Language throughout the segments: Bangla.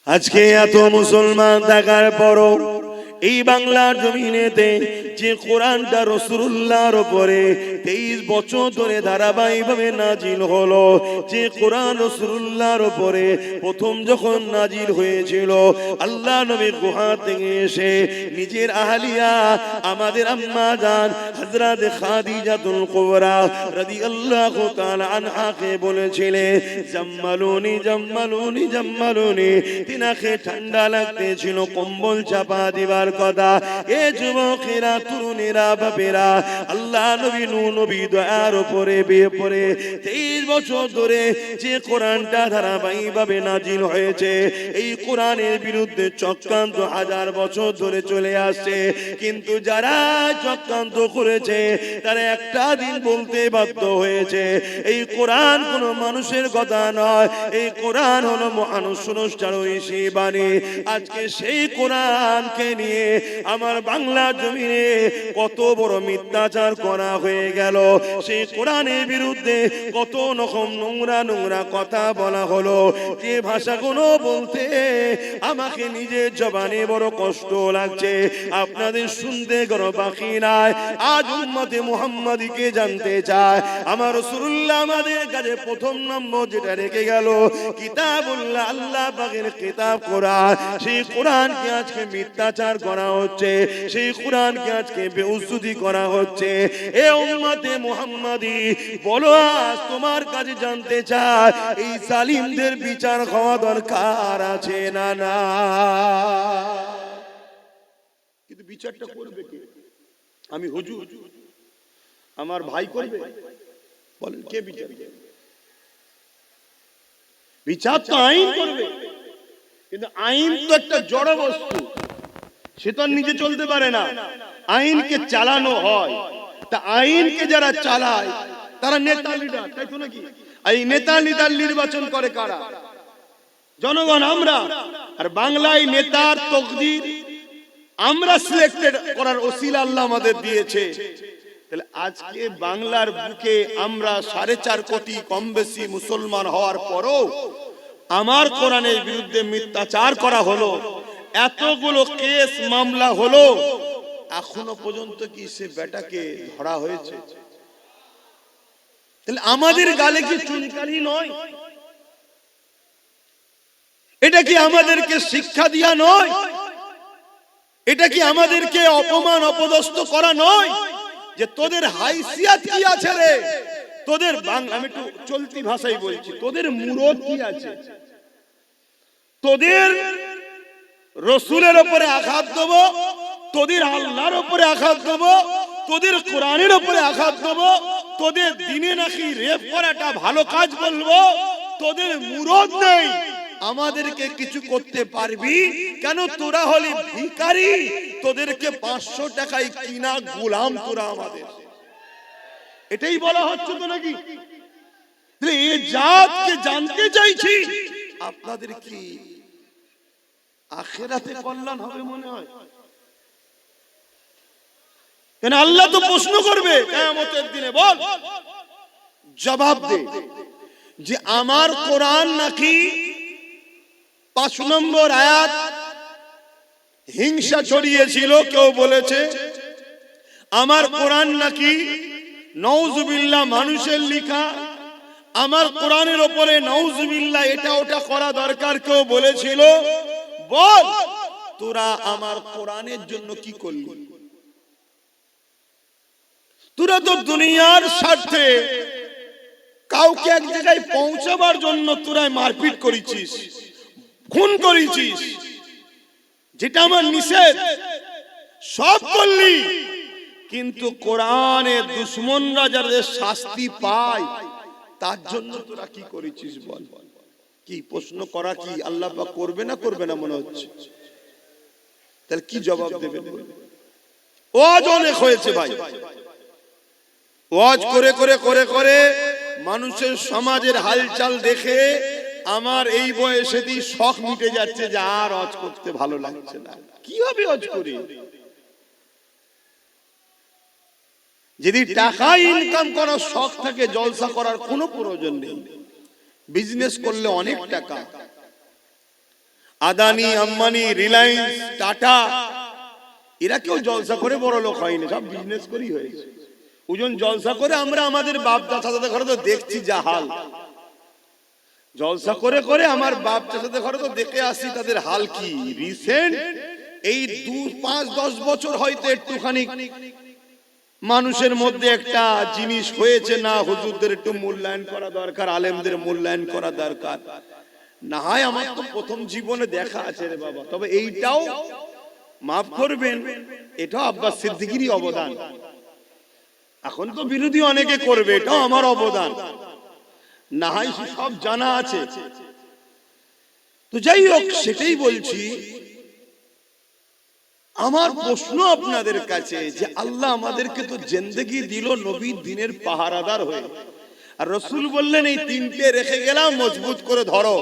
আজকে এত মুসলমান থাকার পরও এই বাংলার জমিনেতে যে কোরআনটা রাসূলুল্লাহর উপরে 23 বছর ধরে ধারাবাহিকভাবে নাজিল হলো, যে কোরআন রাসূলুল্লাহর উপরে প্রথম যখন নাজিল হয়েছিল, আল্লাহ নবী গুহা থেকে এসে নিজের আহলিয়া আমাদের আম্মা জান হযরত খাদিজাতুল কুবরা রাদিয়াল্লাহু তাআলা আনহাকে বলেছিলেন, জাম্মালুনি জাম্মালুনি জাম্মালুনি। তিনাকে ঠান্ডা লাগতেছিল, কম্বল চাপা দিবার কথা। এ যুবকেরা, তরুণেরা, বাপেরা, আল্লাহ নবী নবী দয়ার উপরে বিয়ে পড়ে 23 বছর ধরে যে কোরআনটা ধারাবাহিকভাবে নাজিল হয়েছে, এই কোরআনের বিরুদ্ধে চক্রান্ত হাজার বছর ধরে চলে আসছে। কিন্তু যারা চক্রান্ত করেছে তারা একটা দিন বলতে বাধ্য হয়েছে, এই কোরআন কোনো মানুষের কথা নয়, এই কোরআন হলো মহানুষ স্রষ্টারই বাণী। আজকে সেই কোরআনকে নিয়ে আমার বাংলা জমিনে কত বড় মিথ্যাচার করা হয়ে গেল। সেই কোরআনের বিরুদ্ধে কত রকম নোংরা নোংরা কথা বলা হলো, যে ভাষাগুলো বলতে আমাকে নিজের জবানে বড় কষ্ট লাগছে, আপনাদের শুনতে কোনো বাকি নাই। আজ উম্মতে মুহাম্মাদীকে জানতে চায়, আমার রাসূলুল্লাহ আমাদের কাছে প্রথম নম্বর যেটা রেখে গেল কিতাবুল্লাহ, আল্লাহ পাকের কিতাব কোরআন। সেই কোরআনকে আজকে মিথ্যাচার করা হচ্ছে, সেই কোরআনকে আজকে বেউজ্জতি করা হচ্ছে। এ উম্মতে মুহাম্মাদী, বলো আজ তোমার কাছে জানতে চাই, এই জালিমদের বিচার হওয়া দরকার আছে না না? কিন্তু বিচারটা করবে কে? আমি হুজুর, আমার ভাই করবে? বলেন কে বিচার করবে? বিচার তো আইন করবে, কিন্তু আইন তো একটা জড় বস্তু, সে তো নিজে চলতে পারে না, আইনকে চালানো হয়। তা আইনকে যারা চালায় তারা নেতা লিডার, তাই তো নাকি? এই নেতা লিডার নির্বাচন করে কারা? জনগণ, আমরা। আর বাংলায় নেতার তকদির আমরা সিলেক্টেড করার ওসিলা আল্লাহ আমাদের দিয়েছে। তাহলে আজকে বাংলার বুকে আমরা 4.5 কোটি কম বেশি মুসলমান হওয়ার পরও আমার কোরআনের বিরুদ্ধে মিথ্যাচার করা হলো, এতগুলো কেস মামলা হলো, এখনো পর্যন্ত কি সে বেটাকে ধরা হয়েছে? তাহলে আমাদের গালে কি চুনকালি নয়? এটা কি আমাদেরকে শিক্ষা দিয়া নয়? এটা কি আমাদেরকে অপমান অপদস্থ করা নয়? যে তোদের হাইসিয়াত কি আছে রে, তোদের বাংলা, আমি একটু চলতি ভাষায় বলছি, তোদের মুরদ কি আছে? তোদের রসুলের উপরে আঘাত দেব, তোদের আল্লাহর উপরে আঘাত দেব, তোদের কোরআনের উপরে আঘাত দেব, তোদের দিনে নাকি রেপ করাটা ভালো কাজ বলবো, তোদের মুরদ নেই, আমাদেরকে কিছু করতে পারবি কেন? তোরা হলি ভিখারি, তোদেরকে 500 টাকায় কিনা গোলাম তোরা আমাদের। এটাই বলা হচ্ছে তো নাকি? এই জাতকে জানতে চাইছি, আপনাদের কি আখিরাতে কল্যাণ হবে মনে হয়? কেন আল্লাহ তো প্রশ্ন করবে কিয়ামতের দিনে, বল, জবাব দে যে আমার কোরআন নাকি 5 নম্বর আয়াত হিংসা ছড়িয়েছিল, কেউ বলেছে আমার কোরআন নাকি নাউজুবিল্লাহ মানুষের লেখা, আমার কোরআনের উপরে নাউজুবিল্লাহ এটা ওটা করা দরকার, কেউ বলেছিল। বল, তোরা আমার কোরআনের জন্য কি করলি? তোরা তো দুনিয়ার স্বার্থে কাউকে এক জায়গায় পৌঁছাবার জন্য তোরা মারপিট করেছিস, খুন করেছিস, যেটা আমার নিষেধ সব করলি। কিন্তু কোরআনের দুশমনরা যাদের শাস্তি পায় তার জন্য তোরা কি করেছিস? বল, কি প্রশ্ন করা কি আল্লাহ পাক করবে না করবে না মনে হচ্ছে? তাহলে কি জবাব দেবেন? ওয়াজ অনেক হয়েছে ভাই, ওয়াজ করে করে করে করে মানুষের সমাজের হালচাল দেখে আমার এই বয়সেই শখ মিটে যাচ্ছে যে আর ওয়াজ করতে ভালো লাগছে না। কিভাবে ওয়াজ করি? যদি টাকা ইনকাম করার শখ থাকে, জলসা করার কোনো প্রয়োজন নেই। বিজনেস করলে অনেক টাকা, আদানি, আম্বানি, রিলায়েন্স, টাটা, এরা কেউ জলসা করে বড় লোক হয়নি, সব বিজনেস করেই হয়েছে। ওজন জলসা করে আমরা আমাদের বাপ চাচাদের ঘরে তো দেখছি যা হাল, জলসা করে করে আমার বাপ চাচাদের ঘরে তো দেখে আসি তাদের হাল কি। রিসেন্ট এই 2-5-10 বছর হয়তো একটুখানি মানুষের মধ্যে একটা জিনিস হয়েছে, না হুজুরদের একটু মূল্যায়ন করা দরকার, আলেমদের মূল্যায়ন করা দরকার। না হয় আমার তো প্রথম জীবনে দেখা আছে রে বাবা। তবে এইটাও মাফ করবেন, এটাও আব্বাস সিদ্দিকীরই অবদান। এখন তো বিরোধী অনেকে করবে, এটাও আমার অবদান, না হয় সব জানা আছে। তো যাই হোক, সেটাই বলছি। আমার প্রশ্ন আপনাদের কাছে যে আল্লাহ আমাদেরকে তো জিন্দেগি দিল নবীর দিনের পাহারাদার হয়ে, আর রাসূল বললেন এই তিনটে রেখে গেলাম মজবুত করে ধরো।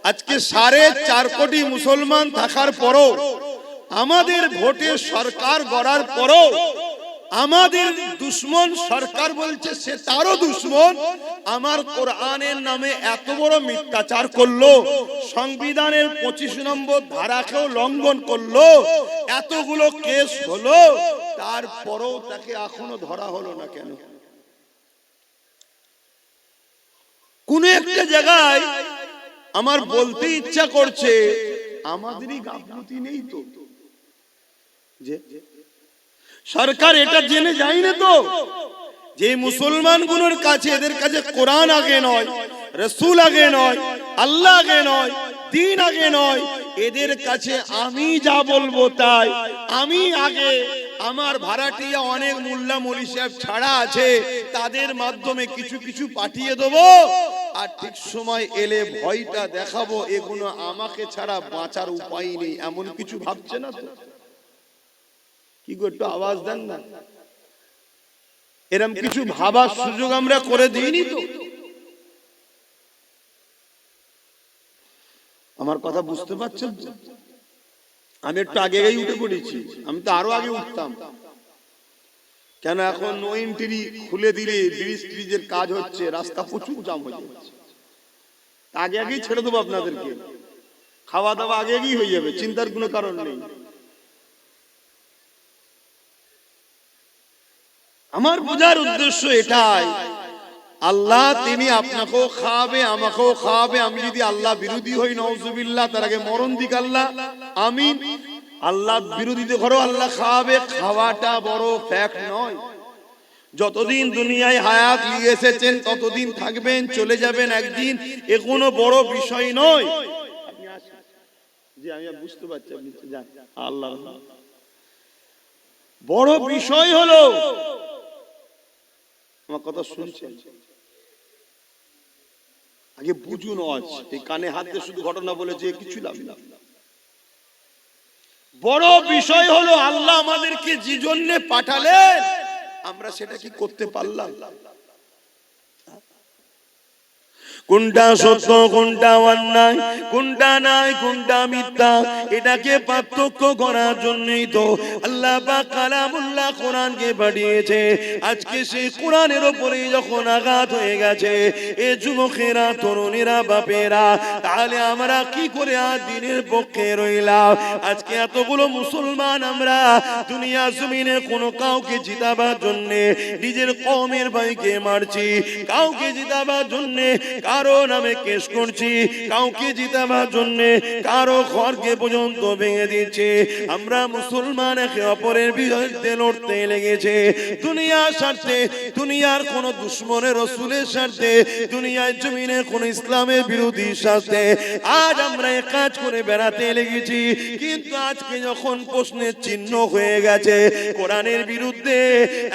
আজকে 4.5 কোটি মুসলমান থাকার পরও, আমাদের ভোটে সরকার গড়ার পরও আমাদের দুশ্মন সরকার বলছে সে তারও দুশ্মন, আমার কোরআনের নামে এত বড় মিথ্যাচার করলো, সংবিধানের 25 নম্বর ধারাকেও লঙ্ঘন করলো, এতগুলো কেস হলো, তারপরও তাকে এখনো ধরা হলো না কেন? কোন একটা জায়গায় আমার বলতে ইচ্ছা করছে আমাদেরই গাফলতি নেই তো, যে সরকার এটা জেনে যায় না তো যে মুসলমানগুলোর কাছে, এদের কাছে কোরআন আগে নয়, রাসূল আগে নয়, আল্লাহ আগে নয়, দ্বীন আগে নয়, এদের কাছে আমি যা বলবো তাই, আমি আগে, আমার ভাড়াটিয়া অনেক মোল্লা মৌলী সাহেব ছাড়া আছে, তাদের মাধ্যমে কিছু কিছু পাঠিয়ে দেবো, আর ঠিক সময় এলে ভয়টা দেখাবো, এগুলো আমাকে ছাড়া বাঁচার উপায় নেই, এমন কিছু ভাবছে না তো? কি গো, একটু আওয়াজ দেন না। এরকম কিছু ভাবার সুযোগ আমরা করে দিইনি তো? আমার কথা বুঝতে পারছেন তো? আমি একটু আগেই উঠে পড়েছি, আমি তো আরো আগে উঠতাম। কেন এখন নো এন্ট্রি খুলে দিলে ব্রিজের কাজ হচ্ছে, রাস্তা প্রচুর জাম হয়ে যাচ্ছে, আগে আগেই ছেড়ে দেবো আপনাদেরকে, খাওয়া দাওয়া আগে আগেই হয়ে যাবে, চিন্তার কোনো কারণ নেই। আমার বোঝার উদ্দেশ্য এটাই, আল্লাহ তিনি আপনাকেও খাওয়াবে, আমাকেও খাওয়াবে। আমি যদি আল্লাহ বিরোধী হই, নাউজুবিল্লাহ, তার আগে মরণ দিক আল্লাহ, আমিন। আল্লাহ বিরোধীতে ঘরেও আল্লাহ খাওয়াবে, খাওয়াটা বড় ফ্যাক্ট নয়। যতদিন দুনিয়ায় হায়াত নিয়ে এসেছেন ততদিন থাকবেন, চলে যাবেন একদিন, এ কোনো বড় বিষয় নয়। আপনি আসেন, জি আমি বুঝতে পারছি, আপনি যান, আল্লাহ বড় বিষয় হলো, আমার কথা শুনছেন, আগে বুঝুন। এই কানে হাত দিয়ে শুধু ঘটনা বলে যে কিছু লাভ না। বড় বিষয় হলো আল্লাহ আমাদেরকে যে জন্য পাঠালেন, আমরা সেটা কি করতে পারলাম? কোনটা সত্য, কোনটা অন্যায়, কোনটা নাই, কোনটা মিথ্যা, এটাকে পার্থক্য করার জন্যই তো আল্লাহ পাক কালামুল্লাহ কোরআনকে পাঠিয়েছে। আজকে সেই কোরআনের উপরে যখন আঘাত হয়ে গেছে, এ যুবকেরা, তরুণেরা, বাপেরা, তাহলে আমরা কি করে আর দ্বীনের পক্ষে রইলাম? আজকে এতগুলো মুসলমান আমরা দুনিয়া জমিনে কোনো কাউকে জিতাবার জন্য নিজের কওমের ভাইকে মারছি, কাউকে জিতাবার জন্য কারো নামে কেস করছি, কাউকে জিতাবার জন্য কারো ঘরকে পর্যন্ত ভেঙে দিচ্ছে। আমরা মুসলমান একে অপরের বিরুদ্ধে লড়তে লেগেছে, দুনিয়ার স্বার্থে, দুনিয়ার কোন দুশ্মনের রাসূলের স্বার্থে, দুনিয়ার জমিনে কোন ইসলামের বিরোধী স্বার্থে আজ আমরা এক কাজ করে বেড়াতে লেগেছি। কিন্তু আজকে যখন প্রশ্নের চিহ্ন হয়ে গেছে, কোরআনের বিরুদ্ধে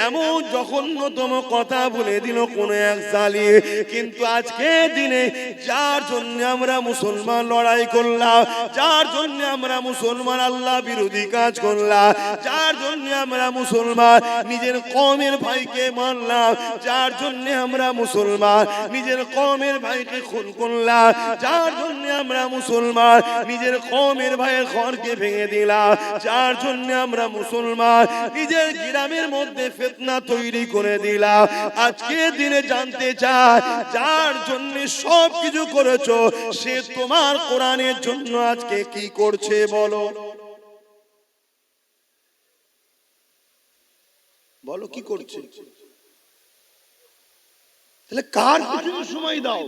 এমন জঘন্যতম কথা বলে দিল কোন এক জালিম, কিন্তু আজকে দিনে যার জন্য আমরা মুসলমান লড়াই করলাম, যার জন্য আমরা মুসলমান আল্লাহ বিরোধী কাজ করলাম, যার জন্য আমরা মুসলমান নিজের কওমের ভাইকে মারলাম, যার জন্য আমরা মুসলমান নিজের কওমের ভাইকে খুন করলাম, যার জন্য আমরা মুসলমান নিজের কওমের ভাইয়ের ঘরকে ভেঙে দিলাম, যার জন্য আমরা মুসলমান নিজের গ্রামের মধ্যে ফিতনা তৈরি করে দিলাম, আজকে দিনে জানতে চাই যার জন্য তুমি সব কিছু করেছো, সে তোমার কোরআনের জন্য আজকে কি করছে বলো? বলো কি করছে? তাহলে কার পিছনে সময় দাও?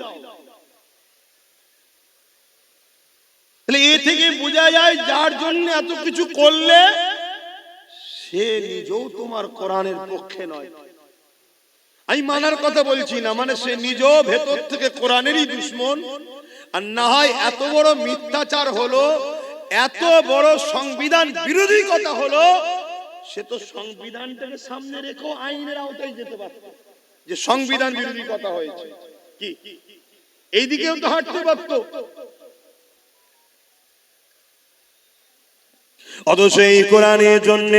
তাহলে এ থেকে বোঝা যায় যার জন্য এত কিছু করলে সে নিজেও তোমার কোরআনের পক্ষে নয়। আমি মানার কথা বলছি না, মানে সে নিজেও ভেতর থেকে কোরআনেরই দুশমন। আর না হয় এত বড় মিথ্যাচার হলো, এত বড় সংবিধান বিরোধী কথা হলো, সে তো সংবিধানটাকে সামনে রেখেও আইনের আওতায় যেতে পারত, যে সংবিধান বিরোধী কথা হয়েছে, কি এইদিকেও তো হাঁটতে পারত। অথচ এই কোরআনের জন্য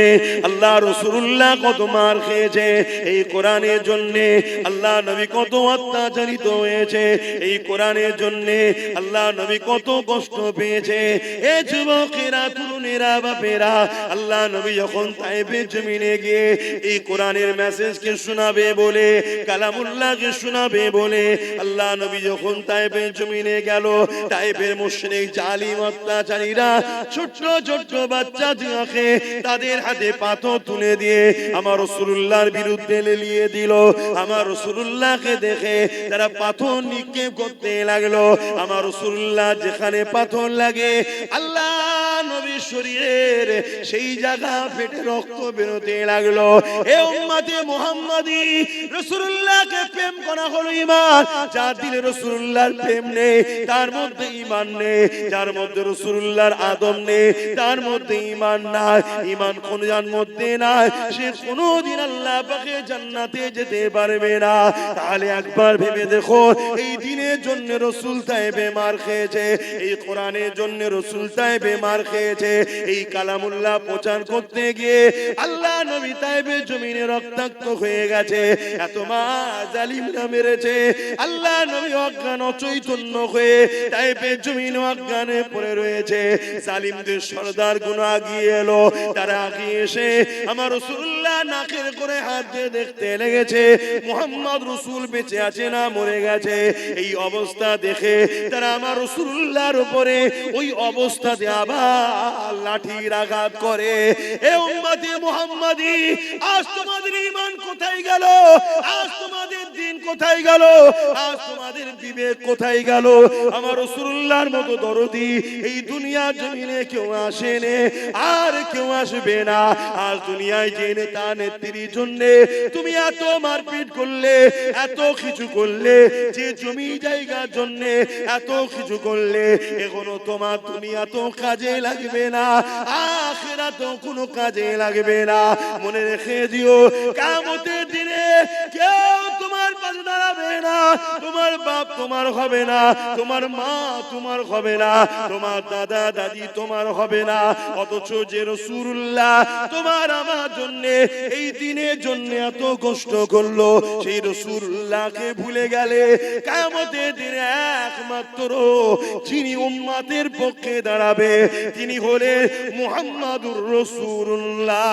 আল্লাহ রাসূলুল্লাহ কত মার খেয়েছে, এই কোরআনের জন্য আল্লাহ নবী কত অত্যাচারিত হয়েছে, এই কোরআনের জন্য আল্লাহ নবী কত কষ্ট পেয়েছে। এ যুবকেরা, তরুণেরা, বাপেরা, আল্লাহ নবী যখন তায়েফের জমিনে গিয়ে এই কোরআনের মেসেজকে শোনাবে বলে, কালামুল্লাহকে শোনাবে বলে আল্লাহ নবী যখন তায়েফের জমিনে গেল, তায়েফের মুশরিক জালিম অত্যাচারীরা ছোট্ট ছোট্ট বাচ্চাকে তাদের হাতে পাথর তুলে দিয়ে আমার রাসূলুল্লাহর বিরুদ্ধে লেলিয়ে দিল। আমার রাসূলুল্লাহকে দেখে তারা পাথর নিক্ষেপ করতে লাগলো। আমার রাসূলুল্লাহ যেখানে পাথর লাগে আল্লাহ নবীর শরীরের সেই জায়গা ফেটে রক্ত বেরোতে লাগলো। এ উম্মতে মুহাম্মাদি, রাসূলুল্লাহকে প্রেম করা হলো ঈমান। যার দিলে রাসূলুল্লাহর প্রেম নেই তার মধ্যে ঈমান নেই, যার মধ্যে রাসূলুল্লাহর আদব নেই তার মধ্যে ঈমান নাই। ঈমান কোন যার মধ্যে নাই, সে কোনদিন আল্লাহ পাকের জান্নাতে যেতে পারবে না। তাহলে একবার ভেবে দেখো, এই দ্বীনের জন্য রাসূল তায়েফে মার খেয়েছে, এই কোরআনের জন্য রাসূল তায়েফে মার খেয়েছে, এই কালামুল্লাহ প্রচার করতে গিয়ে আল্লাহ নবী তায়েফের জমিনে রক্তাক্ত হয়ে গেছে। এত মা জালিমরা মেরেছে, আল্লাহ নবী অজ্ঞান অচৈতন্য হয়ে তায়েফের জমিনে অজ্ঞানে পড়ে রয়েছে। জালিমদের সরদার গুণ আগিয়ে এলো, তারা আগিয়ে এসে আমার রাসূলুল্লাহ নাকের করে হাত দিয়ে দেখতে লেগেছে মুহাম্মদ রাসূল বেঁচে আছে না মরে গেছে। এই অবস্থা দেখে তারা আমার রাসূলুল্লাহর উপরে ওই অবস্থাতে আবার লাঠির আঘাত করে। এ উম্মতে মুহাম্মাদি, আজ তোমাদের ঈমান কোথায় গেল? আজ তোমাদের দ্বীন কোথায় গেল? আজ তোমাদের বিবেক কোথায় গেল? আমার রাসূলুল্লাহর মতো দরদি এই দুনিয়ার জমিনে কেউ আসেনি, আর কেউ আসবে না। আজ দুনিয়ায় যে নেতা নেত্রীর জন্য তুমি এত মারপিট করলে, এত কিছু করলে, যে জমি জায়গার জন্য এত কিছু করলে, এখনো তোমার দুনিয়া তো কাজে লাগবে না, আখিরাতেও কোনো কাজে লাগবে না। মনে রেখে দিও, কিয়ামতের দিনে কেউ তোমার পাশে দাঁড়াবে না। তোমার বাপ তোমার হবে না, তোমার মা তোমার হবে না, তোমার দাদা দাদি তোমার হবে না। অথচ যে রাসূলুল্লাহ তোমার আমার জন্য এই দিনের জন্য এত কষ্ট করলো, সেই রাসূলুল্লাহকে ভুলে গেলে কিয়ামতের দিনে একমাত্র যিনি উম্মতের পক্ষে দাঁড়াবে তিনি হলেন মুহাম্মাদুর রাসূলুল্লাহ।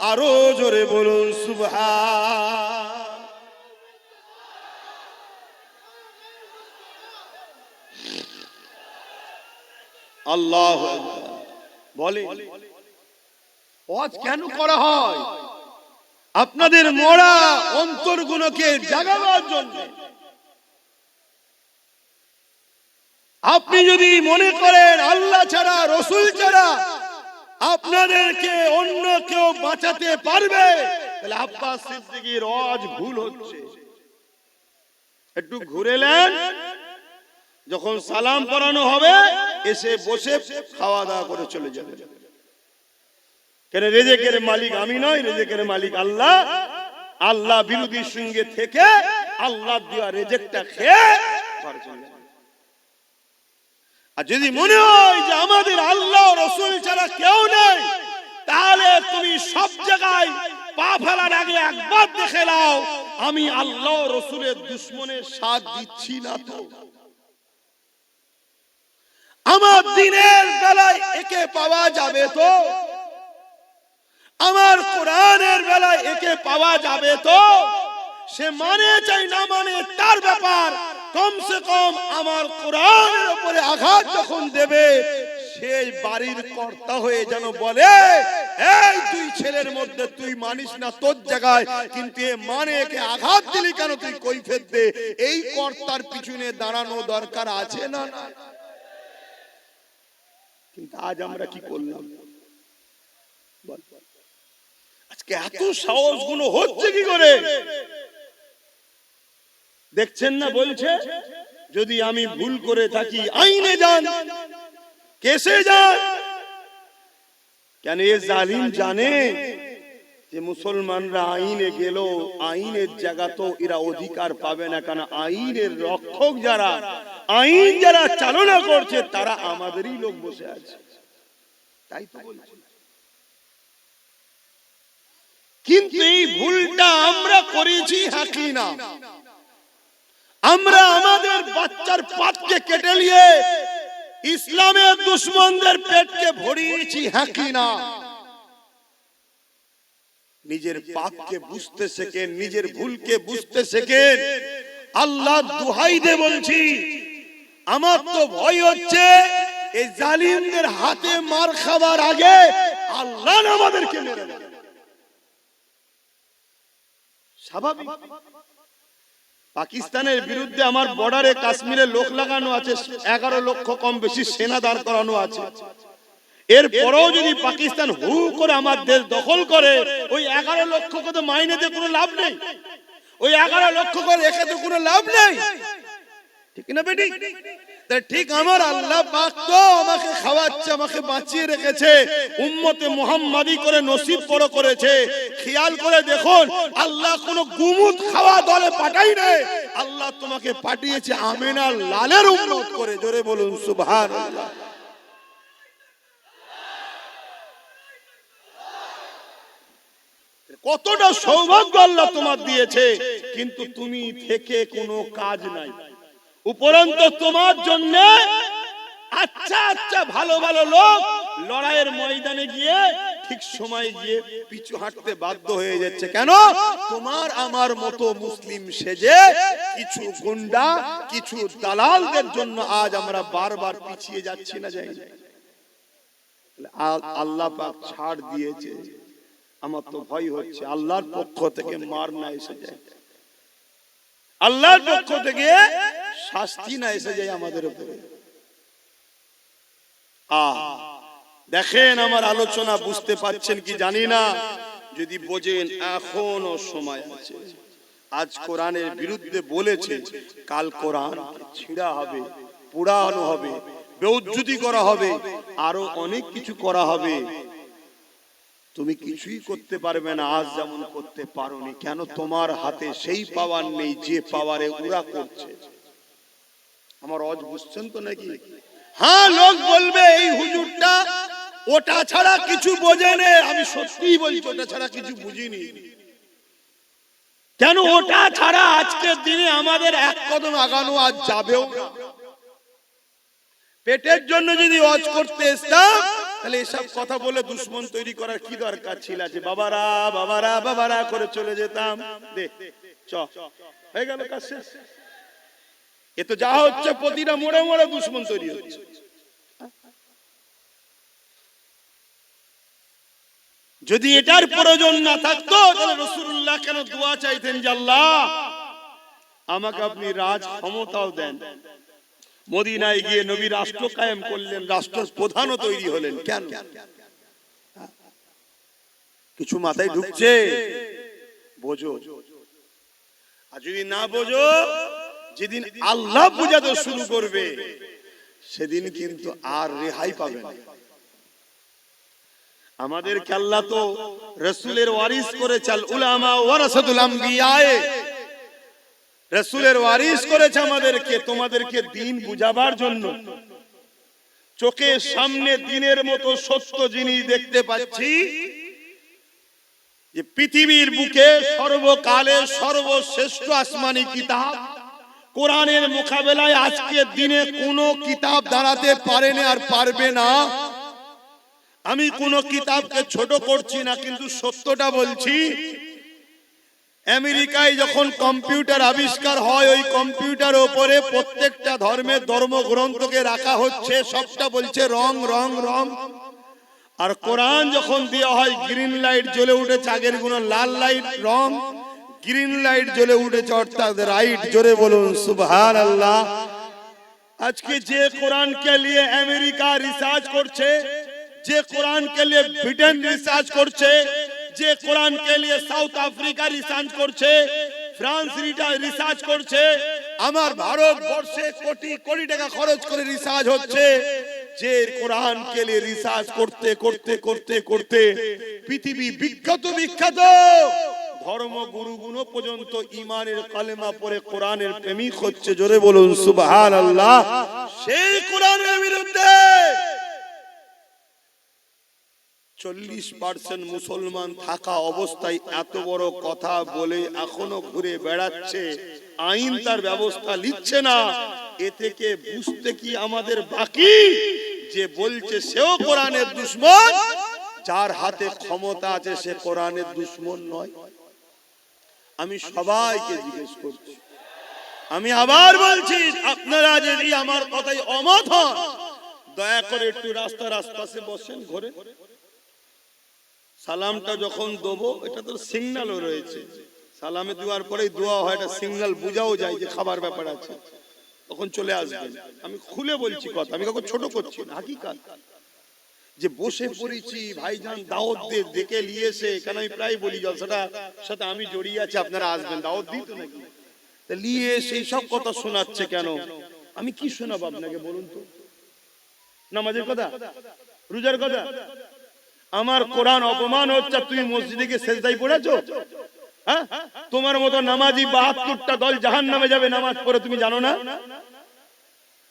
আরো জোরে বলুন সুবহান। আল্লাহু আকবার। বলে ওয়াজ কেন করা হয়? আপনাদের মরা অন্তরগুলোকে জাগাবার জন্য। আপনি যদি মনে করেন আল্লাহ ছাড়া, রাসূল ছাড়া আপনাদেরকে অন্য কেউ বাঁচাতে পারবে, তাহলে আব্বাস সিদ্দিকীর ওয়াজ ভুল হচ্ছে। একটু ঘুরে নেন, যখন সালাম পড়ানো হবে এসে বসে খাওয়া দাওয়া করে চলে যাবে। কেন? রেজেকের মালিক আমি নয়, রেজেকের মালিক আল্লাহ। আল্লাহ বিরোধীর সঙ্গে থেকে আল্লাহ দেওয়া রেজেকটা খেয়ে ঘরে চলে যাবে। আর যদি মনে হয় যে আমাদের আল্লাহ রাসূল ছাড়া কেউ নেই, তাহলে তুমি সব জায়গায় পা ফেলার আগে একবার দেখে নাও আমি আল্লাহ রাসূলের দুশমনের সাথ দিচ্ছি না তো। আমার দিনের বেলায় একে পাওয়া যাবে তো, আমার কোরআনের বেলায় একে পাওয়া যাবে তো। সে মানে চাই না মানে তার ব্যাপার, কমসে কম আমার কোরআনের উপরে আঘাত যখন দেবে সেই বাড়ির কর্তা হয়ে যেন বলে, এই তুই ছেলের মধ্যে তুই মানিস না তোর জায়গায়, কিন্তু এ মানে একে আঘাত দিলি কেন, তুই কৈফিয়ত দে। এই কর্তার পিছনে দাঁড়ানো দরকার আছে না? কিন্তু আজ আমরা কি করলাম? আজকে এত সাহস গুলো হচ্ছে কি করে? দেখছেন না, বলছে যদি আমি ভুল করে থাকি আইনে যান, কেসে যান। কেন এ জালিম জানে যে মুসলমানরা আইনে গেল, আইনের জায়গা তো এরা অধিকার পাবে না, কারণ আইনের রক্ষক যারা, আইন যারা চালনা করছে তারা আমাদেরই লোক বসে আছে। তাই তো বলছি। কিন্তু এই ভুলটা আমরা করেছি হাকি না, আমরা আমাদের বাচ্চার পাতকে কেটে নিয়ে ইসলামের দুশমনদের পেটকে ভরিয়েছি হাকি না। নিজের পাপকে বুঝতে শেখেন, নিজের ভুলকে বুঝতে শেখেন। আল্লাহ দুহাই দে বলছি, আমার তো ভয় হচ্ছে এই জালিমদের হাতে মার খাবার আগে আল্লাহ আমাদেরকে মেরে দেবে। স্বাভাবিক। পাকিস্তানের বিরুদ্ধে আমার বর্ডারে কাশ্মীরে লোক লাগানো আছে, 11 লক্ষ কম বেশি সেনা দাঁড় করানো আছে। এরপরেও যদি পাকিস্তান হু করে আমার দেশ দখল করে, ওই 11 লক্ষকে তো মাইনে দিয়ে কোনো লাভ নেই, ওই 11 লক্ষ করে রেখে তো কোনো লাভ নেই, ঠিক না বেটি? ঠিক আমার আল্লাহ পাক তো আমাকে খাওয়াচ্ছে, আমাকে বাঁচিয়ে রেখেছে, উম্মতে মুহাম্মাদি করে নসিব বড় করেছে। খেয়াল করে দেখুন, আল্লাহ কোন গুমুত খাওয়া দলে পাঠাই নাই, আল্লাহ তোমাকে পাঠিয়েছে আমিনার লালের উম্মত করে। জোরে বলুন সুবহানাল্লাহ। কতটা সৌভাগ্য আল্লাহ তোমার দিয়েছে, কিন্তু তুমি থেকে কোনো কাজ নাই। উপরন্তু তোমার জন্য আচ্ছা আচ্ছা ভালো ভালো লোক লড়াইয়ের ময়দানে গিয়ে ঠিক সময় গিয়ে পিছু হাঁটতে বাধ্য হয়ে যাচ্ছে। কেন? তোমার আমার মতো মুসলিম সেজে কিছু গুন্ডা, কিছু দালালদের জন্য আজ আমরা বারবার পিছিয়ে যাচ্ছি না, যাই না? আল্লাহ পাক ছাড় দিয়েছে। আমার তো ভয় হচ্ছে আল্লাহর পক্ষ থেকে মার না এসে যায়, আল্লাহর পক্ষ থেকে শাস্তি না এসে যায় আমাদের উপরে। দেখেন আমার আলোচনা বুঝতে পাচ্ছেন কি জানি না, যদি বোঝেন এখনো সময় আছে। আজ কোরআনের বিরুদ্ধে বলেছে, কাল কোরআন ছিঁড়া হবে, পোড়ানো হবে, বেউজ্জতি করা হবে, আরো অনেক কিছু করা হবে। তুমি কিছুই করতে পারবে না আজ যেমন করতে পারোনি। কেন? তোমার হাতে সেই পাওয়ার নেই যে পাওয়ারে ওরা করছে। আমার অজ বুঝছেন তো নাকি? হ্যাঁ, লোক বলবে এই হুজুরটা ওটা ছাড়া কিছু বোঝে না। আমি সত্যিই বলছি, ওটা ছাড়া কিছু বুঝিনি। কেন? ওটা ছাড়া আজকের দিনে আমাদের এক কদম আগানো আজ যাবেও না। পেটের জন্য যদি অজ করতে আসতাম, তাহলে এসব কথা বলে দুশ্মন তৈরি করার কি দরকার ছিল? যে বাবারা বাবারা বাবারা করে চলে যেতাম। দে চ হয়ে গেল কাজ শেষ। এ তো যা হচ্ছে প্রতিটা মোড়ে মোড়ে দুশ্মন তৈরি হচ্ছে। যদি এটার প্রয়োজন না থাকতো তাহলে রাসূলুল্লাহ কেন দোয়া চাইতেন যে আল্লাহ আমাকে আপনি রাজ ক্ষমতাও দেন? মদিনায় গিয়ে নবী রাষ্ট্র কায়েম করলেন, রাষ্ট্র প্রধানও তৈরি হলেন। কেন? কিছু মাথায় ঢুকছে? বোঝো। আর যদি না বোঝো, যেদিন আল্লাহ বুঝাতে শুরু করবে সেদিন কিন্তু আর রেহাই পাবে না। আমাদেরকে আল্লাহ তো রাসূলের ওয়ারিস করেছে, আল উলামা ওয়ারাসাতুল আমবিয়া, রাসূলের ওয়ারিস করেছে আমাদেরকে, তোমাদেরকে দ্বীন বুঝাবার জন্য। চোখের সামনে দ্বীনের মতো সত্য জিনিস দেখতে পাচ্ছি যে পৃথিবীর বুকে সর্বকালের সর্বশ্রেষ্ঠ আসমানি কিতাব কোরআনের মোকাবেলায় আজকের দিনে কোনো কিতাব দাঁড়াতে পারে না আর পারবে না। আমি কোনো কিতাবকে ছোট করছি না, কিন্তু সত্যটা বলছি। আমেরিকায় যখন কম্পিউটার আবিষ্কার হয়, ওই কম্পিউটার উপরে প্রত্যেকটা ধর্মের ধর্মগ্রন্থকে রাখা হচ্ছে, সবটা বলছে রং রং রং। আর কোরআন যখন দেওয়া হয়, গ্রিন লাইট জ্বলে উঠেছে, আগের গুলো লাল লাইট রং, গ্রিন লাইট জ্বলে উঠেছে, অর্থাৎ রাইট। জোরে বলুন সুবহানাল্লাহ। আজকে যে কোরআনকে নিয়ে আমেরিকা রিসার্চ করছে, যে কোরআনকে নিয়ে ব্রিটেন রিসার্চ করছে, যে কোরআনকে নিয়ে সাউথ আফ্রিকা রিসার্চ করছে, ফ্রান্স রিসার্চ করছে, আমার ভারতবর্ষে কোটি কোটি টাকা খরচ করে রিসার্চ হচ্ছে। যে কোরআনকে নিয়ে রিসার্চ করতে করতে করতে করতে পৃথিবী বিখ্যাত ধর্মগুরুগুলো পর্যন্ত ইমানের কালেমা পড়ে কোরআনের প্রেমিক হচ্ছে। জোরে বলুন সুবহানাল্লাহ। সেই কোরআনের বিরুদ্ধে 40% মুসলমান থাকা অবস্থায় এত বড় কথা বলে এখনো ঘুরে বেড়াচ্ছে, আইন তার ব্যবস্থা নিচ্ছে না। এ থেকে বুঝতে কি আমাদের বাকি, যে বলছে সেও কোরআনের দুশমন, যার হাতে ক্ষমতা আছে সে কোরআনের দুশমন নয়? আমি সবাইকে জিজ্ঞেস করছি, আমি আবার বলছি, আপনারা যদি আমার কথাই অমত হন, দয়া করে একটু রাস্তার আশপাশে বসেন, ঘরে সালামটা যখন দেবো, এটা তো সিগন্যালও রয়েছে, সালামে দেওয়ার পরেই দোয়া হয়, এটা সিগন্যাল বোঝাও যায় যে খাবার ব্যাপার আছে, তখন চলে আসবেন। আমি খুলে বলছি কথা, আমি কাউকে ছোট করছি না, হাকিকাত। যে বসে পড়েছি ভাইজান দাওয়াত দিয়ে ডেকে নিয়েছে, কেন আমি প্রায় বলি জলসাটার সাথে আমি জড়িয়ে আছি, আপনারা আসবেন, দাওয়াত দিই তো নাকি, তা নিয়ে সেই সব কথা শোনাচ্ছে কেন? আমি কি শোনাবো আপনাকে বলুন তো? নামাজের কথা, রোজার কথা? আমার কোরআন অপমান হচ্ছে, তুমি মসজিদে গিয়ে সেজদায় পড়েছো? হ্যাঁ, তোমার মতো নামাজি 72টা দল জাহান্নামে যাবে নামাজ পড়ে, তুমি জানো না?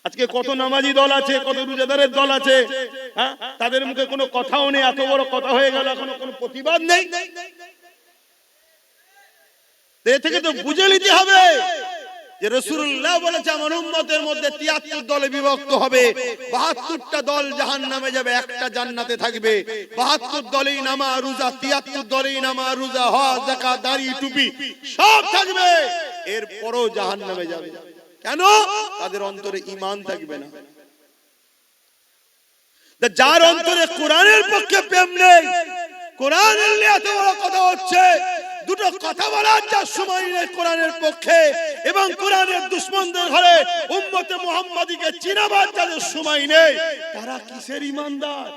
আজকে কত নামাজি দল আছে, কত রোজাদারের দল আছে, হ্যাঁ, তাদের মুখে কোনো কথাও নেই, এত বড় কথা হয়ে গেল, এখনো কোনো প্রতিবাদ নেই। এ থেকে তো বুঝে নিতে হবে যে রাসূলুল্লাহ বলেছে আমার উম্মতের মধ্যে 73 দলে বিভক্ত হবে, 72টা দল জাহান্নামে যাবে, একটা জান্নাতে থাকবে। 72 দলেই নামাজ রোজা, 73 দলেই নামাজ রোজা, হজ যাকাত দাড়ি টুপি সব থাকবে, এরপরও জাহান্নামে যাবে। কেন? তাদের অন্তরে ঈমান থাকবে না। যার অন্তরে কোরআনের পক্ষে প্রেম নেই, কোরআনের নিয়ে এত বড় কথা হচ্ছে, দুটো কথা বলার যার সময় নেই কোরআনের পক্ষে, এবং কোরআনের দুশমনদের ঘরে উম্মতে মুহাম্মাদীকে চিনাবার যাদের সময় নেই, তারা কিসের ঈমানদার?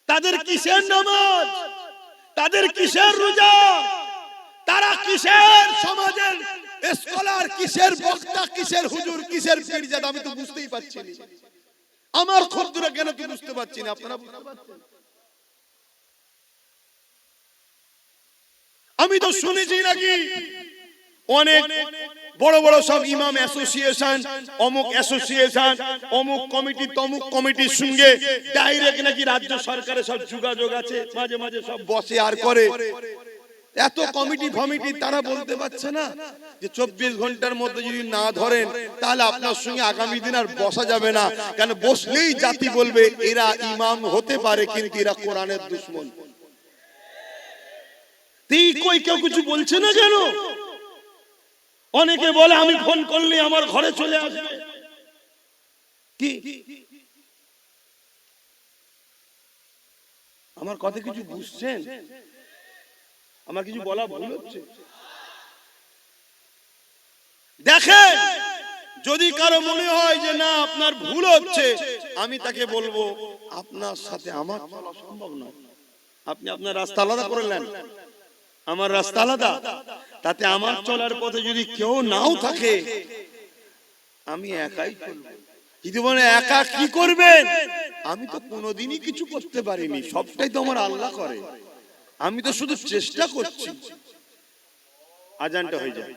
তাদের কিসের নামাজ? তাদের কিসের রোজা? তারা কিসের সমাজের স্কলার, কিসের বক্তা, কিসের হুজুর, কিসের পীরজাদা? আমি তো বুঝতেই পারছি না। আমার খদ্দরা কেন কি বুঝতে পারছি না, আপনারা বুঝতে পারছেন? আমি তো শুনেছি নাকি অনেক বড় বড় সব ইমাম অ্যাসোসিয়েশন, অমুক অ্যাসোসিয়েশন, অমুক কমিটি, তমুক কমিটির সঙ্গে ডাইরেক্ট নাকি রাজ্য সরকারের সব যোগাযোগ আছে, মাঝে মাঝে সব বসে আর করে। এত কমিটি ফমিটি তারা বলতে পারছে না যে 24 ঘন্টার মধ্যে যদি না ধরেন তাহলে আপনার সঙ্গে আগামী দিন আর বসা যাবে না, কেন বসলেই জাতি বলবে এরা ইমাম হতে পারে কিন্তু এরা কোরআনের দুশমন। কেউ কিছু বলছে না কেন? অনেকে বলে আমি ফোন করলে আমার ঘরে চলে আসবে, কি আমার কথা কিছু বুঝছেন? আমার কিছু বলা ভুল হচ্ছে? দেখেন, যদি কারো মনে হয় যে না আপনার ভুল হচ্ছে, আমি তাকে বলবো আপনার সাথে আমার চলা সম্ভব নয়। আপনি আপনার রাস্তা আলাদা করে নেন, আমার রাস্তা আলাদা, তাতে আমার চলার পথে যদি কেউ নাও থাকে আমি একাই চলবো। যদি বলে একা কি করবেন, আমি তো কোনোদিনই কিছু করতে পারিনি, সবটাই তো আমার আল্লাহ করে, আমি তো শুধু চেষ্টা করছি। আজানটা হয়ে যায়।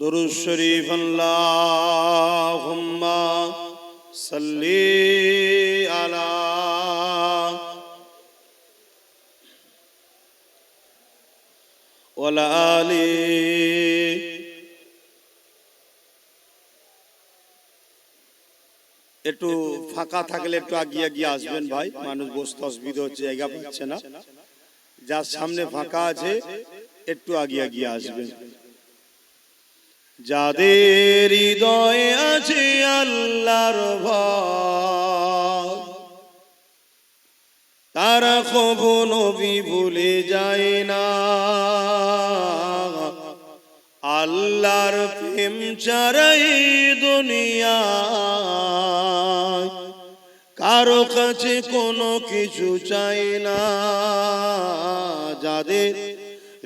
দুরূদ শরীফ আল্লাহুম্মা সাল্লি আলা ওয়ালা আলি। একটু ফাঁকা থাকলে একটু আগিয়ে আগিয়ে আসবেন ভাই, মানুষ বসতে অসুবিধা হচ্ছে, জায়গা পাচ্ছে না। যার সামনে ফাঁকা আছে একটু আগিয়ে আগিয়ে আসবেন। যাদের হৃদয়ে আছে আল্লাহর ভয়, তারা কভু নবী ভুলে যায় না। আল্লাহর প্রেম ছাড়াই দুনিয়ায় কারো কাছে কোনো কিছু চাই না। যাদের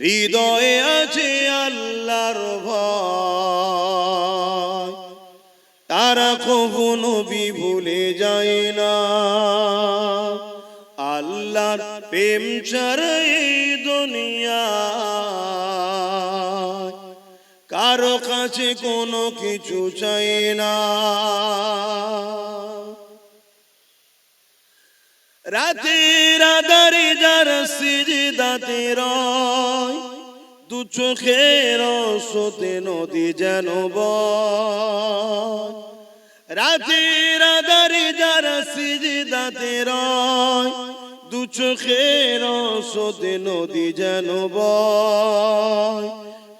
হৃদয়ে আছে আল্লাহর ভয়, তারা কভু নবী ভুলে যায় না। আল্লাহর প্রেম ছাড়াই দুনিয়ায় কারো কাছে কোনো কিছু চাই না। রাতের আধারে যারা সিজদাতে রয়, দু চোখের স্রোতে নদী যেন বয়। রাতের আধারে যারা সিজদাতে রয়, দু চোখের স্রোতে নদী যেন বয়।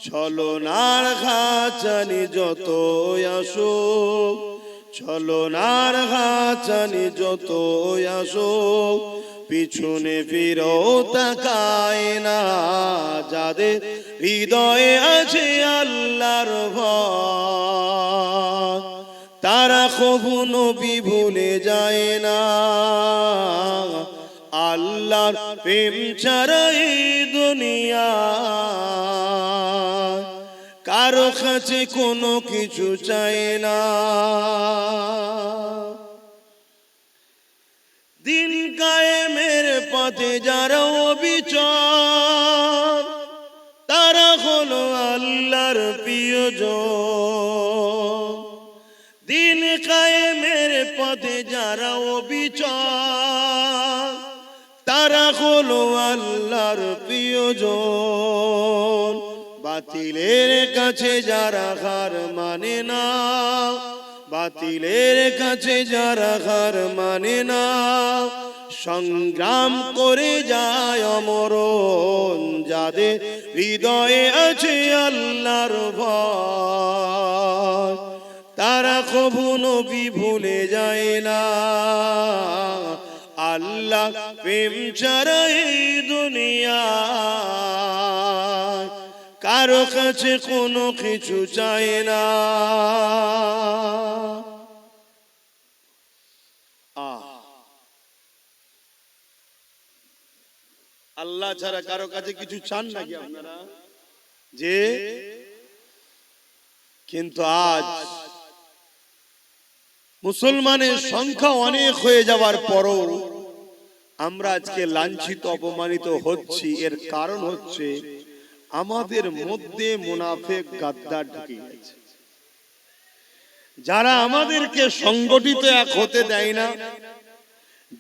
ছলনার খাঁচানি যত আসুক, ছলনার খাঁচানি যত আসুক, পিছনে ফিরো তাকায় না। যাদের হৃদয়ে আছে আল্লাহর ভয়, তারা কভু নবী ভুলে যায় না। আল্লাহর প্রেম ছাড়াই দুনিয়ায় কারো কাছে কোনো কিছু চাই না। দিন কায়েমের পথে যারা অবিচল, তারা হলো আল্লাহর প্রিয়জন। দিন কায়েমের পথে যারা অবিচল, তারা হলো আল্লাহর প্রিয়জন। বাতিলের কাছে যারা হার মানে না, বাতিলের কাছে যারা হার মানে না, সংগ্রাম করে যায় অমরণ। যাদের হৃদয়ে আছে আল্লাহর ভয়, তারা কভু নবী ভুলে যায় না। আল্লাহ প্রেম ছাড়াই দুনিয়ায় কারো কাছে কোনো কিছু চাই না। আল্লাহ ছাড়া কারো কাছে কিছু চান নাকি আপনারা? যে কিন্তু আজ মুসলমানের সংখ্যা অনেক হয়ে যাওয়ার পরও আমরা আজকে লাঞ্ছিত অপমানিত হচ্ছি। এর কারণ হচ্ছে আমাদের মধ্যে মুনাফিক গাদ্দার ঢুকে গেছে, যারা আমাদেরকে সংগঠিত এক হতে দেয় না।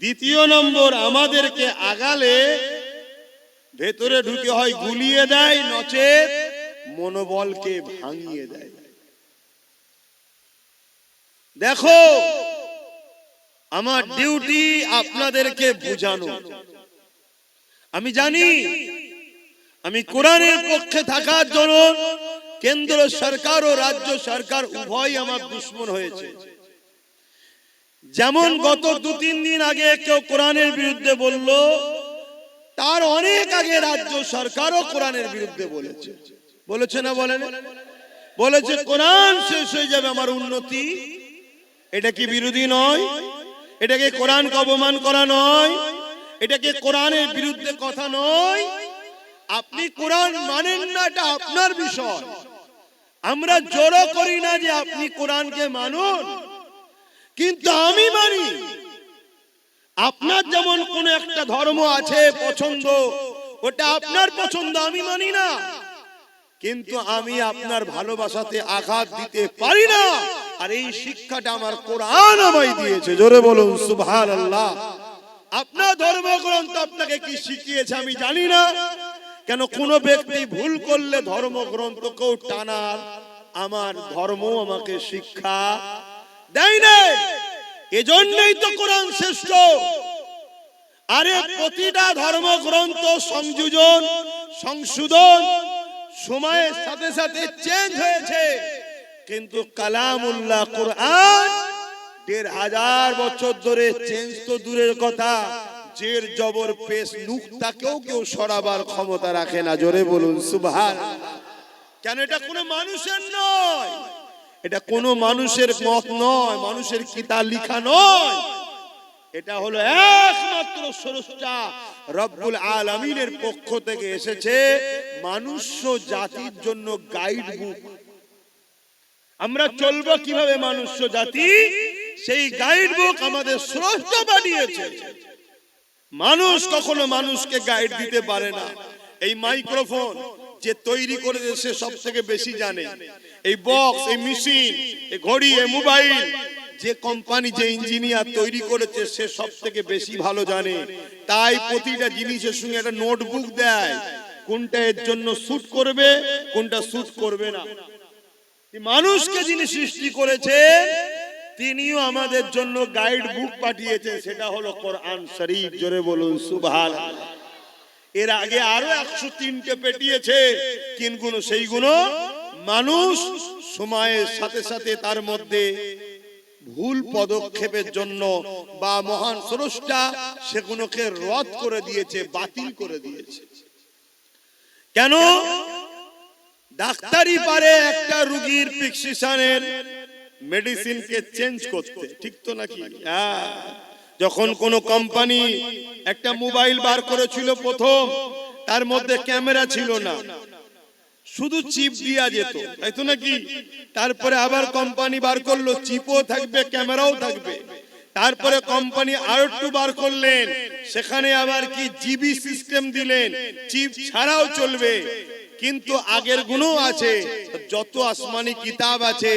দ্বিতীয় নম্বর, আমাদেরকে আগালে ভেতরে ঢুকে হয় গুলিয়ে দেয়, নচেত মনোবলকে ভাঙিয়ে দেয়। দেখো, আমার ডিউটি আপনাদেরকে বোঝানো। আমি জানি আমি কোরআনের পক্ষে থাকার জন্য কেন্দ্র সরকার ও রাজ্য সরকার উভয় আমার দুশমন হয়েছে। যেমন গত 2-3 দিন আগে কেউ কোরআনের বিরুদ্ধে বলল, তার অনেক আগে রাজ্য সরকারও কোরআনের বিরুদ্ধে বলেছে। বলেছে না বলেন? বলেছে কোরআন শেষ হয়ে যাবে আমার উন্নতি। এটা কি বিরোধী নয়? এটাকে কোরআনকে অপমান করা নয়? এটাকে কোরআনের বিরুদ্ধে কথা নয়? আপনি কোরআন মানেন না, এটা আপনার বিষয়। আমরা জোরও করি না যে আপনি কোরআনকে মানুন, কিন্তু আমি মানি। আপনার যেমন কোন একটা ধর্ম আছে পছন্দ, ওটা আপনার পছন্দ, আমি মানি না। কিন্তু আমি আপনার ভালোবাসাতে আঘাত দিতে পারি না। আর এই শিক্ষাটা আমার কোরআন আমায় দিয়েছে। জোরে বলুন সুবহানাল্লাহ। আপনার ধর্মগ্রন্থ আপনাকে কি শিখিয়েছে আমি জানি না। কেন কোন ব্যক্তি ভুল করলে ধর্মগ্রন্থকেও টানার আমার ধর্ম আমাকে শিক্ষা দেয় না। এজন্যই তো কোরআন শ্রেষ্ঠ। আরে প্রতিটা ধর্মগ্রন্থ সংযোজন সংশোধন সময়ের সাথে সাথে চেঞ্জ হয়েছে, কিন্তু কালামুল্লাহ কোরআন ১৫০০ বছর ধরে চেঞ্জ তো দূরের কথা, জের জবর পেশ নুকতাকেও কেউ সরাবার ক্ষমতা রাখে না। জোরে বলুন সুবহানাল্লাহ। কেন? এটা কোনো মানুষের নয়, এটা কোনো মানুষের মত নয়, মানুষের কিতাব লেখা নয়। এটা হলো একমাত্র স্রষ্টা রব্বুল আলামিনের পক্ষ থেকে এসেছে মানুষ জাতির জন্য গাইড বুক। আমরা চলবো কিভাবে মানুষ জাতি, সেই গাইড বুক আমাদের স্রষ্টা বানিয়েছে। মানুষ কখনো মানুষকে গাইড দিতে পারে না। এই মাইক্রোফোন যে তৈরি করেছে সে সব থেকে বেশি জানে। এই বক্স, এই মেশিন, এই ঘড়ি, এই মোবাইল, যে কোম্পানি যে ইঞ্জিনিয়ার তৈরি করেছে সে সব থেকে বেশি ভালো জানে। তাই প্রতিটা জিনিসের সঙ্গে একটা নোটবুক দেয়, কোনটা এর জন্য শুট করবে, কোনটা শুট করবে না। মানুষকে যিনি সৃষ্টি করেছে তিনিও আমাদের জন্য গাইড বুক পাঠিয়েছেন, সেটা হলো কোরআন শরীফ। জোরে বলুন সুবহানাল্লাহ। এর আগে আরো 103টে পেটিয়েছে, কিন্তু সেইগুলো মানুষ সময়ের সাথে সাথে তার মধ্যে ভুল পদক্ষেপের জন্য বা মহান স্রষ্টা সেগুলোকে রদ করে দিয়েছে, বাতিল করে দিয়েছে। কেন? ডাক্তারই পারে একটা রোগীর প্রেসক্রিপশনের মেডিসিনকে চেঞ্জ করতে, ঠিক তো নাকি? যখন কোন কোম্পানি একটা মোবাইল বার করেছিল প্রথম, তার মধ্যে ক্যামেরা ছিল না, শুধু চিপ দিয়া যেত, তাই তো নাকি? তারপরে আবার কোম্পানি বার করলো চিপও থাকবে ক্যামেরাও থাকবে। তারপরে কোম্পানি আরো একটু বার করলেন, সেখানে আবার কি জিবি সিস্টেম দিলেন, চিপ ছাড়াও চলবে। কিন্তু আগের গুণও আছে, যত আসমানি কিতাব আছে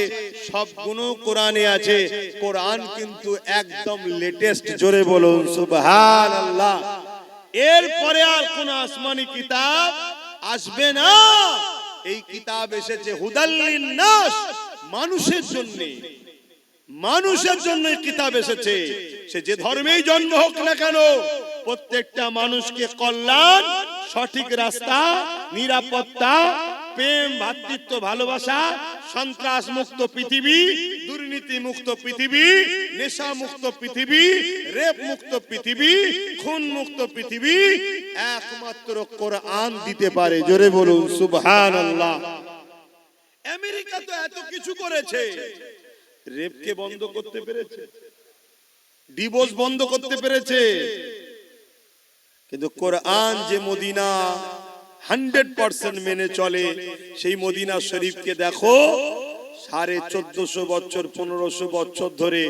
সব গুণ কোরআনে আছে। কোরআন কিন্তু একদম লেটেস্ট। জোরে বলুন সুবহানাল্লাহ। এরপরে আর কোন আসমানি কিতাব আসবে না। এই কিতাব এসেছে হুদাল লিন্নাস, মানুষের জন্য। মানুষের জন্য কিতাব এসেছে, সে যে ধর্মেই জন্ম হোক না কেন, প্রত্যেকটা মানুষকে কল্যাণ, সঠিক রাস্তা, নিরাপত্তা, প্রেম, ভ্রাতৃত্ব, ভালোবাসা, সন্ত্রাস মুক্ত পৃথিবী, দুর্নীতি মুক্ত পৃথিবী, নেশা মুক্ত পৃথিবী, রেপ মুক্ত পৃথিবী, খুন মুক্ত পৃথিবী একমাত্র কোরআন দিতে পারে। জোরে বলুন সুবহানাল্লাহ। আমেরিকা তো এত কিছু করেছে, রেপকে বন্ধ করতে পেরেছে, ডিভোর্স বন্ধ করতে পেরেছে, কিন্তু কোরআন যে মদিনা 100% মেনে চলে, সেই মদিনা শরীফকে দেখো 1450 বছর 1500 বছর ধরে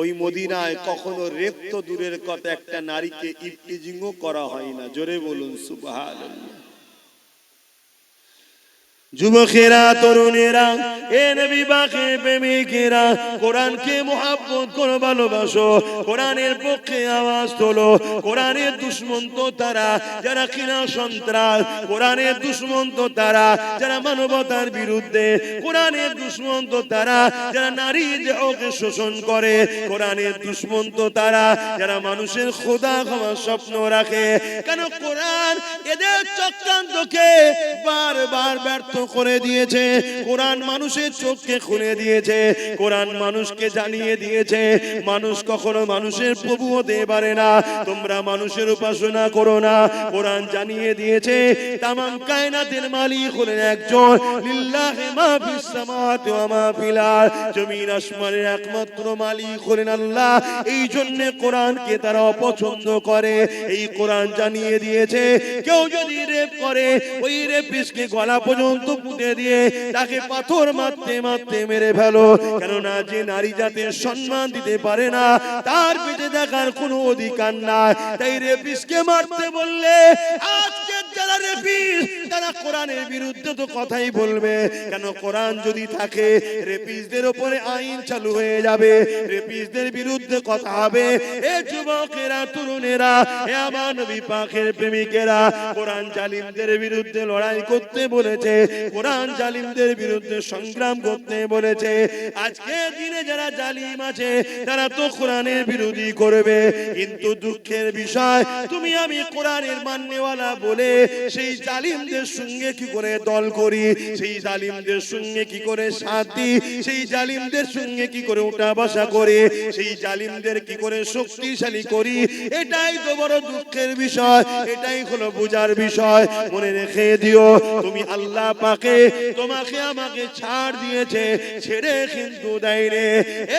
ওই মদিনায় কখনো রেপ তো দূরের কথা, একটা নারীকে ইফটিজিংও করা হয় না। জোরে বলুন সুবহানাল্লাহ। যুবকেরা, তরুণেরা, এ নবী পাকে প্রেমিকেরা, কোরআনকে মুহাব্বত করে ভালোবাসো, কোরআনের পক্ষে আওয়াজ তোলো। কোরআনের দুশমন তো তারা যারা কিনা সন্ত্রাস, কোরআনের দুশমন তো তারা যারা মানবতার বিরুদ্ধে, কোরআনের দুশমন তো তারা যারা নারী দেহকে শোষণ করে, কোরআনের দুশমন তো তারা যারা মানুষের খোদা হওয়ার স্বপ্ন রাখে। কেন? কোরআন এদের চক্রান্তকে বারবার ব্যর্থ করে দিয়েছে। কোরআন মানুষের চোখকে খুলে দিয়েছে, কোরআন মানুষকে জানিয়ে দিয়েছে মানুষ কখনো মানুষের প্রভু হতে পারে না। তোমরা মানুষের উপাসনা করো না। কোরআন জানিয়ে দিয়েছে তামাম কায়নাতের মালিক হলেন একজন, লিল্লাহি মা ফিস সামাওয়াতি ওয়া মা ফিল আরদ, জমিন আসমানের একমাত্র মালিক হলেন আল্লাহ। এই জন্য কোরআনকে তারা অপছন্দ করে। এই কোরআন জানিয়ে দিয়েছে কেউ যদি রেপ করে, ওই রেপিস্টকে গলা পর্যন্ত পুঁতে দিয়ে তাকে পাথর মারতে মারতে মেরে ফেলো। কেননা যে নারী জাতির সম্মান দিতে পারে না, তার পেটে দেখার কোনো অধিকার নাই। তাই রেপিস্টকে মারতে বললে আজকে যারা রেপ রেপিস, তারা কোরআনের বিরুদ্ধে তো কথাই বলবে। কেন? কোরআন যদি থাকে রেপিসদের উপরে আইন চালু হয়ে যাবে, রেপিসদের বিরুদ্ধে কথা হবে। এ যুবকেরা, তরুণেরা, এ আমার নবী পাকের প্রেমিকেরা, কোরআন জালিমদের বিরুদ্ধে লড়াই করতে বলেছে, কোরআন জালিমদের বিরুদ্ধে সংগ্রাম করতে বলেছে। আজকে দিনে যারা জালিম আছে তারা তো কোরআনের বিরোধী করবে, কিন্তু দুঃখের বিষয় তুমি আমি কোরআনের মাননেওয়ালা বলে সেই জালিমদের সঙ্গে কি করে দল করি, সেই জালিমদের সঙ্গে কি করে সাথ দিই, সেই জালিমদের সঙ্গে কি করে উঠা বসা করে, সেই জালিমদের কি করে শক্তিশালী করি। এটাই তো বড় দুঃখের বিষয়, এটাই হলো বোঝার বিষয়। মনে রেখে দিও, তুমি আল্লাহ পাকে তোমাকে আমাকে ছাড় দিয়েছে, ছেড়ে কিন্তু দেয় রে।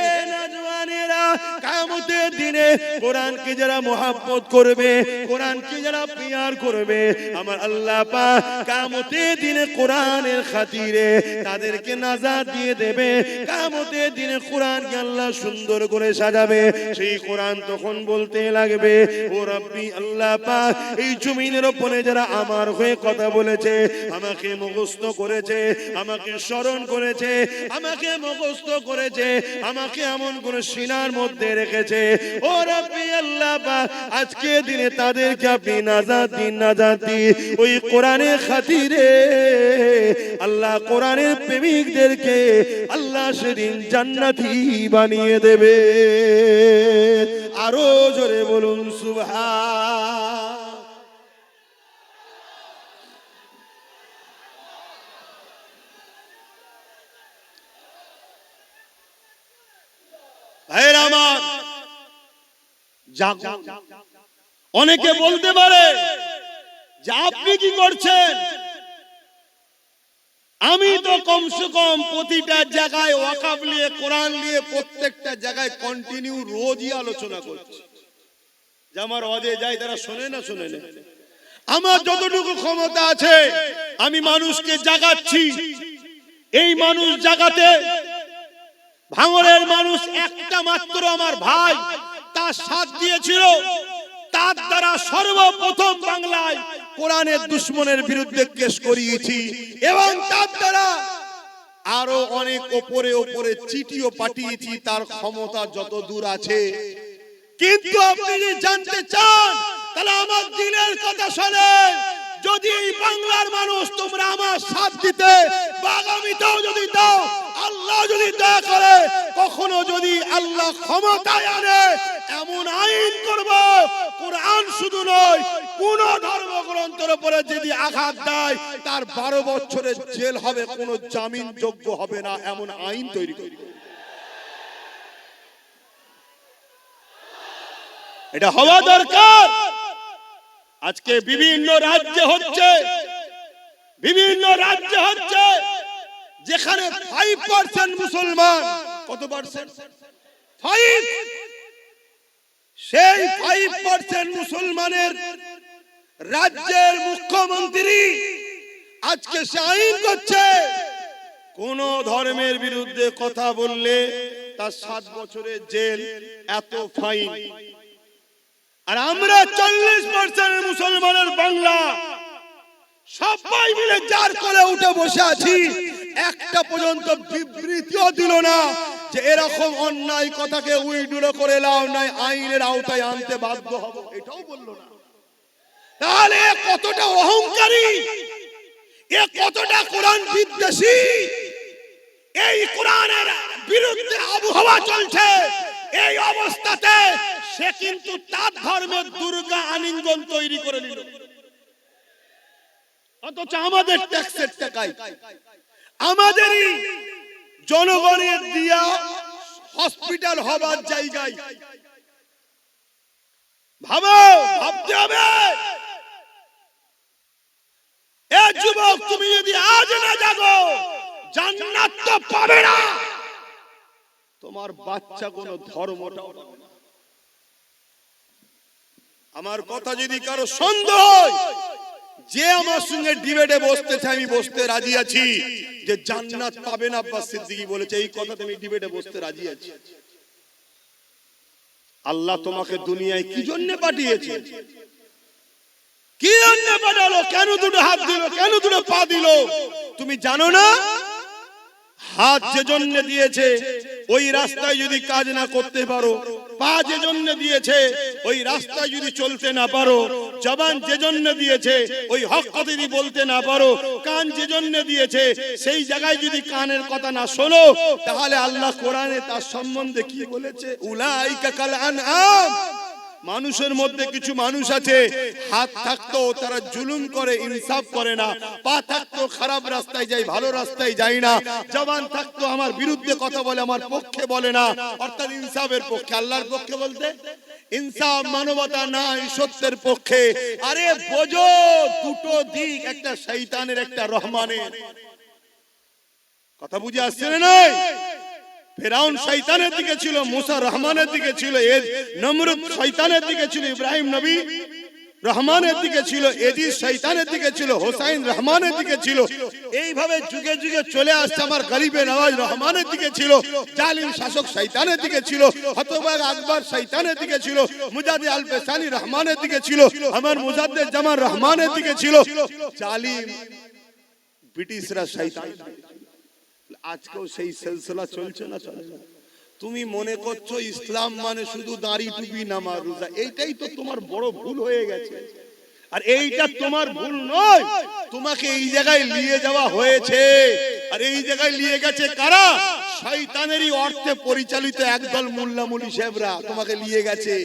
এ নওজওয়ানেরা, কিয়ামতের দিনে কোরআনকে যারা মহব্বত করবে, কোরআনকে যারা প্রিয়ার করবে, আমার আল্লাহ পাক কিয়ামতের দিনে কোরআনের খাতিরে তাদেরকে নাজাত দিয়ে দেবে। কিয়ামতের দিনে কোরআনকে আল্লাহ সুন্দর করে সাজাবে। সেই কোরআন তখন বলতে লাগবে, ও রব্বি, আল্লাহ পাক এই জমিনের উপরে যারা আমার হয়ে কথা বলেছে, আমাকে মুখস্থ করেছে, আমাকে স্মরণ করেছে, আমাকে মুখস্থ করেছে, আমাকে এমন করে সিনার মধ্যে রেখেছে, ও রব্বি আল্লাহ পাক আজকে দিনে তাদেরকে আপনি নাজাত দিন, নাজাত দিন। ওই কোরআনের খাতিরে আল্লাহ কোরআনের প্রেমিকদেরকে আল্লাহ সেদিন জান্নাতি বানিয়ে দেবে। আরো জোরে বলুন সুবহান। ভাইরা আমার, অনেকে বলতে পারে যে আপনি কি করছেন? আমি তো কমসে কম প্রতিটা জায়গায় ওয়াকাফ নিয়ে, কোরআন নিয়ে প্রত্যেকটা জায়গায় কন্টিনিউ রোজই আলোচনা করছি। যে আমার ওয়াজে যায় তারা শোনে না, শোনে না। আমার যতটুকু ক্ষমতা আছে আমি মানুষকে জাগাচ্ছি। এই মানুষ জাগাতে ভাঙড়ের মানুষ একটা মাত্র আমার ভাই তার সাথ দিয়েছিল। তার দ্বারা সর্বপ্রথম বাংলায় কোরআনের দুশমনের বিরুদ্ধে কেস করিয়েছি, এবং তার দ্বারা আরো অনেক ওপরে ওপরে চিঠিও পাঠিয়েছি। তার ক্ষমতা যত দূর আছে। কিন্তু আপনি যদি জানতে চান তাহলে আমার দিনের কথা শোনেন। যদি এই বাংলার মানুষ তোমরা আমার সাথ দিতে বা আগামীতেও যদি দাও, আল্লাহ যদি দয়া করে, কখনো যদি আল্লাহ ক্ষমতায় আনে, এমন আইন করব, কোরআন শুধু নয় কোন ধর্মগ্রন্থের উপরে যদি আঘাত দেয় তার 12 বছরের জেল হবে, কোনো জামিন যোগ্য হবে না, এমন আইন তৈরি করব। এটা হওয়া দরকার। আজকে বিভিন্ন রাজ্যে হচ্ছে, বিভিন্ন রাজ্যে হচ্ছে যেখানে 5% মুসলমান। কত পার্সেন্ট? 5। সেই 5% মুসলমানের রাজ্যের মুখ্যমন্ত্রী আজকে সে আইন করছে, কোন ধর্মের বিরুদ্ধে কথা বললে তার 7 বছরের জেল, এত ফাইন। আর আমরা 40% মুসলমানের বাংলা সবাই মিলে যার করে উঠে বসে আছি, একটা পর্যন্ত বিবৃতিও দিল না যে এরকম অন্যায় কথাকে উইথড্র করে লাও নাই, আইনের আওতায় আনতে বাধ্য হব, এটাও বলল না। তাহলে কতটা অহংকারী, এ কতটা কোরআন বিদ্বেষী। এই কোরআনের বিরুদ্ধে আবহাওয়া চলছে, এই অবস্থাতে সে কিন্তু তার ধর্মের দুর্গা আলিঙ্গন তৈরি করে নিল। অথচ আমাদের ট্যাক্সের টাকায়, আমাদেরই জনগণের দিয়া হসপিটাল হবার জায়গায় ভাবতে হবে। এ যুবক, তুমি যদি আজ না জাগো, জান্নাত তো পাবে না, তোমার বাচ্চা কোনো ধর্মটাও পাবে না। আমার কথা যদি কারো সন্দেহ হয়, যে আমার সঙ্গে ডিবেটে বসতে চাই, আমি বসতে রাজি আছি। যে জান্নাত পাবে না আব্বাস সিদ্দিকী বলেছে, এই কথাতে আমি ডিবেটে বসতে রাজি আছি। আল্লাহ তোমাকে দুনিয়ায় কি জন্য পাঠিয়েছে? কি জন্য পাঠালো? কেন দুটো হাত দিল? কেন দুটো পা দিল? তুমি জানো না? হাত যে জন্য দিয়েছে ওই রাস্তায় যদি কাজ না করতে পারো, পা যে জন্য দিয়েছে ওই রাস্তায় যদি চলতে না পারো, জবান যে জন্য দিয়েছে ওই হক কথা যদি বলতে না পারো, কান যে জন্য দিয়েছে সেই জায়গায় যদি কানের কথা না শোনো, তাহলে আল্লাহ কোরআনে তার সম্বন্ধে কি বলেছে? উলাইকা কাল আনআম। মানুষের মধ্যে কিছু মানুষ আছে, হাত থাকতো তারা জুলুম করে, ইনসাফ করে না, পা থাকতো খারাপ রাস্তায় যায়, ভালো রাস্তায় যায় না, জবান থাকতো আমার বিরুদ্ধে কথা বলে, আমার পক্ষে বলে না, অর্থাৎ ইনসাফের পক্ষে। আল্লাহর পক্ষে বলতে ইনসাফ, মানবতা নাই, সত্যের পক্ষে। আরে বোঝো, দুটো দিক, একটা শয়তানের একটা রহমানের। কথা বুঝে আসছে না? নাই ফেরাউন শয়তানের দিকে ছিল, মুসা রহমানের দিকে ছিল, নমরুদ শয়তানের দিকে ছিল, ইব্রাহিম নবী রহমানের দিকে ছিল, এজিজ শয়তানের দিকে ছিল, হোসাইন রহমানের দিকে ছিল। এইভাবে যুগে যুগে চলে আসছে। আমার গরিবে নওয়াজ রহমানের দিকে ছিল, জালিম শাসক শয়তানের দিকে ছিল, হতবাগ আকবর শয়তানের দিকে ছিল, মুজাদ্দিদ আল বেসানি রহমানের দিকে ছিল, আমার মুজাদ্দিদ জামান রহমানের দিকে ছিল, জালিম ব্রিটিশরা শয়তান। আজকেও সেই সিলসিলা চলছে না? চলে না? তুমি মনে করছো ইসলাম মানে শুধু দাড়ি টুপি নামাজ রোজা, এইটাই তো তোমার বড় ভুল হয়ে গেছে। আর এইটা তোমার ভুল নয়, তোমাকে এই জায়গায় নিয়ে যাওয়া হয়েছে। আর এই জায়গায় নিয়ে গেছে কারা? শয়তানেরই অর্থে পরিচালিত একদল মোল্লা মুলি সাহেবরা তোমাকে নিয়ে গেছে,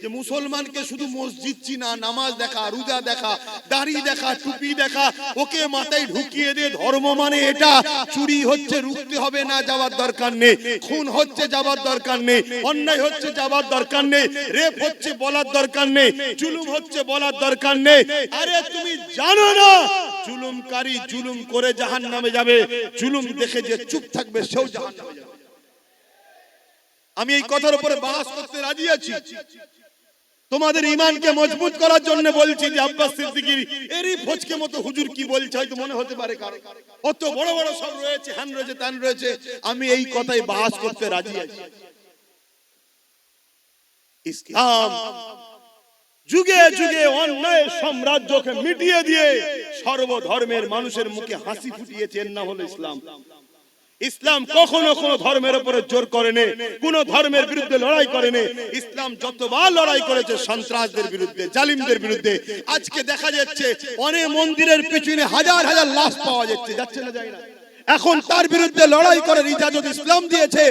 যে মুসলমানকে শুধু মসজিদ চিনা, নামাজ দেখা, রোজা দেখা, দাড়ি দেখা, টুপি দেখা, ওকে মাথায় ঢুকিয়ে দিয়ে ধর্ম মানে এটা। চুরি হচ্ছে রুখতে হবে না, যাওয়ার দরকার নেই। খুন হচ্ছে, যাওয়ার দরকার নেই। অন্যায় হচ্ছে, যাওয়ার দরকার নেই। রেপ হচ্ছে, বলার দরকার নেই। জুলুম হচ্ছে, বলার দরকার নেই। আরে তুমি জানো না জুলুমকারী জুলুম করে জাহান্নামে যাবে, জুলুম দেখে যে চুপ থাকবে সেও জাহান্নামে যাবে। আমি এই কথার উপরে বাস করতে রাজি আছি। তোমাদের ঈমানকে মজবুত করার জন্য বলছি যে আব্বাস সিদ্দিকীর এরই ফজকে মতো হুজুর কি বলছে হয়তো মনে হতে পারে কারো, অত বড় বড় সব রয়েছে, হ্যান রয়েছে, তান রয়েছে। আমি এই কথাই বাস করতে রাজি আছি। ইসলাম যুগে যুগে অন্যায় সাম্রাজ্যকে মিটিয়ে দিয়ে সর্বধর্মের মানুষের মুখে হাসি ফুটিয়েছে। এর নাম হলো ইসলাম। ইসলাম কখনো কোন ধর্মের উপরে জোর করেনি, কোন ধর্মের বিরুদ্ধে লড়াই করেনি। ইসলাম যতবার লড়াই করেছে সন্ত্রাসদের বিরুদ্ধে, জালিমদের বিরুদ্ধে। আজকে দেখা যাচ্ছে অনেক মন্দিরের পিছনে হাজার হাজার লাশ পাওয়া যাচ্ছে, যাচ্ছে না যায় না? এখন তার বিরুদ্ধে লড়াই করার ইজাজত ইসলাম দিয়েছে।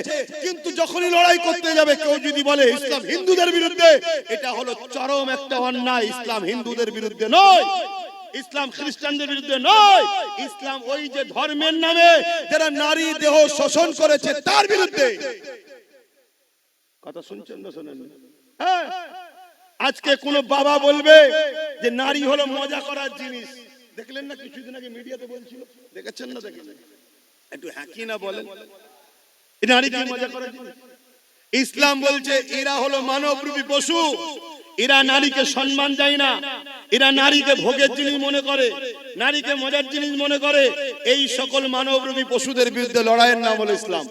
কিন্তু যখনই লড়াই করতে যাবে কেউ যদি বলে ইসলাম হিন্দুদের বিরুদ্ধে, এটা হলো চরম একটা অন্যায়। ইসলাম হিন্দুদের বিরুদ্ধে নয়, ইসলাম খ্রিস্টানদের বিরুদ্ধে নয়, ইসলাম ওই যে ধর্মের নামে যারা নারী দেহ শোষণ করেছে তার বিরুদ্ধে। কথা শুনছেন না শোনেন? হ্যাঁ, আজকে কোন বাবা বলবে যে নারী হলো মজা করার জিনিস। দেখলেন না কিছুদিন আগে মিডিয়াতে বলছিল, দেখেছেন না? দেখেছেন? একটু হ্যাঁ কি না বলেন, নারী কি মজা করার জিনিস? ইসলাম বলছে এরা হলো মানবরূপী পশু, এরা নারীকে সম্মান দেয় না, এরা নারীকে ভোগের জিনিস মনে করে, নারীকে মজার জিনিস মনে করে। এই সকল মানবরূপী পশুদের বিরুদ্ধে লড়াইয়ের নাম হলো ইসলাম।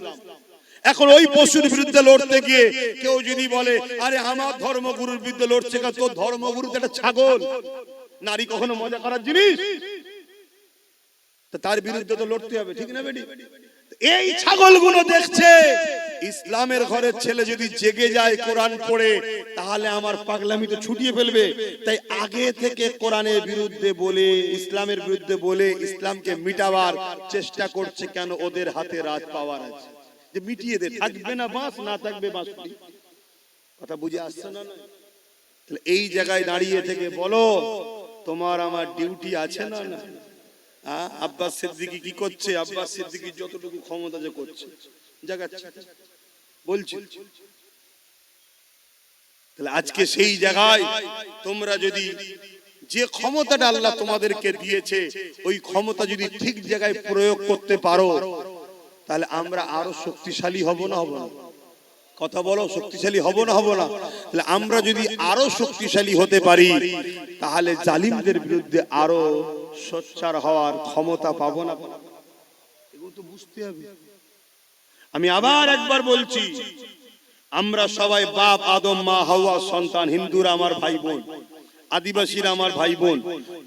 এখন ওই পশুর বিরুদ্ধে লড়তে গিয়ে কেউ যদি বলে আরে আমার ধর্মগুরুর বিরুদ্ধে লড়ছে, তোর ধর্মগুরু তো একটা ছাগল, নারী কখনো মজা করার জিনিস? তার বিরুদ্ধে তো লড়তে হবে, ঠিক না বেটি? এই ছাগলগুলো দেখছে ইসলামের ঘরের ছেলে যদি জেগে যায় কোরআন পড়ে, তাহলে আমার পাগলামি তো ছুটিয়ে ফেলবে। তাই আগে থেকে কোরআনের বিরুদ্ধে বলে, ইসলামের বিরুদ্ধে বলে ইসলামকে মিটাবার চেষ্টা করছে। কেন? ওদের হাতে রাজ পাওয়ার আছে, যে মিটিয়ে দে, থাকবে না বাঁশ, না থাকবে বাঁশ। কথা বুঝে আসছে না? তাহলে এই জায়গায় দাঁড়িয়ে থেকে বলো তোমার আমার ডিউটি আছে না? না। আব্বাস সিদ্দিকী কি করছে? আব্বাস সিদ্দিকী যতটুকু ক্ষমতা যে করছে, জাগাচ্ছে, বলছি। তাহলে আজকে সেই জায়গায় তোমরা যদি যে ক্ষমতাটা আল্লাহ তোমাদেরকে দিয়েছে ওই ক্ষমতা যদি ঠিক জায়গায় প্রয়োগ করতে পারো, তাহলে আমরা আরো শক্তিশালী হব না? হব না? কথা বলো, শক্তিশালী হব না? হব না? তাহলে আমরা যদি আরো শক্তিশালী হতে পারি, তাহলে জালিমদের বিরুদ্ধে আরো সোচ্চার হওয়ার ক্ষমতা পাবো না? এগুলো তো বুঝতে হবে। আমি আবার একবার বলছি, আমরা সবাই বাপ আদম মা হাওয়া সন্তান, হিন্দুরা আমার ভাই বোন। আদিবাসীরা আমার ভাই বোন,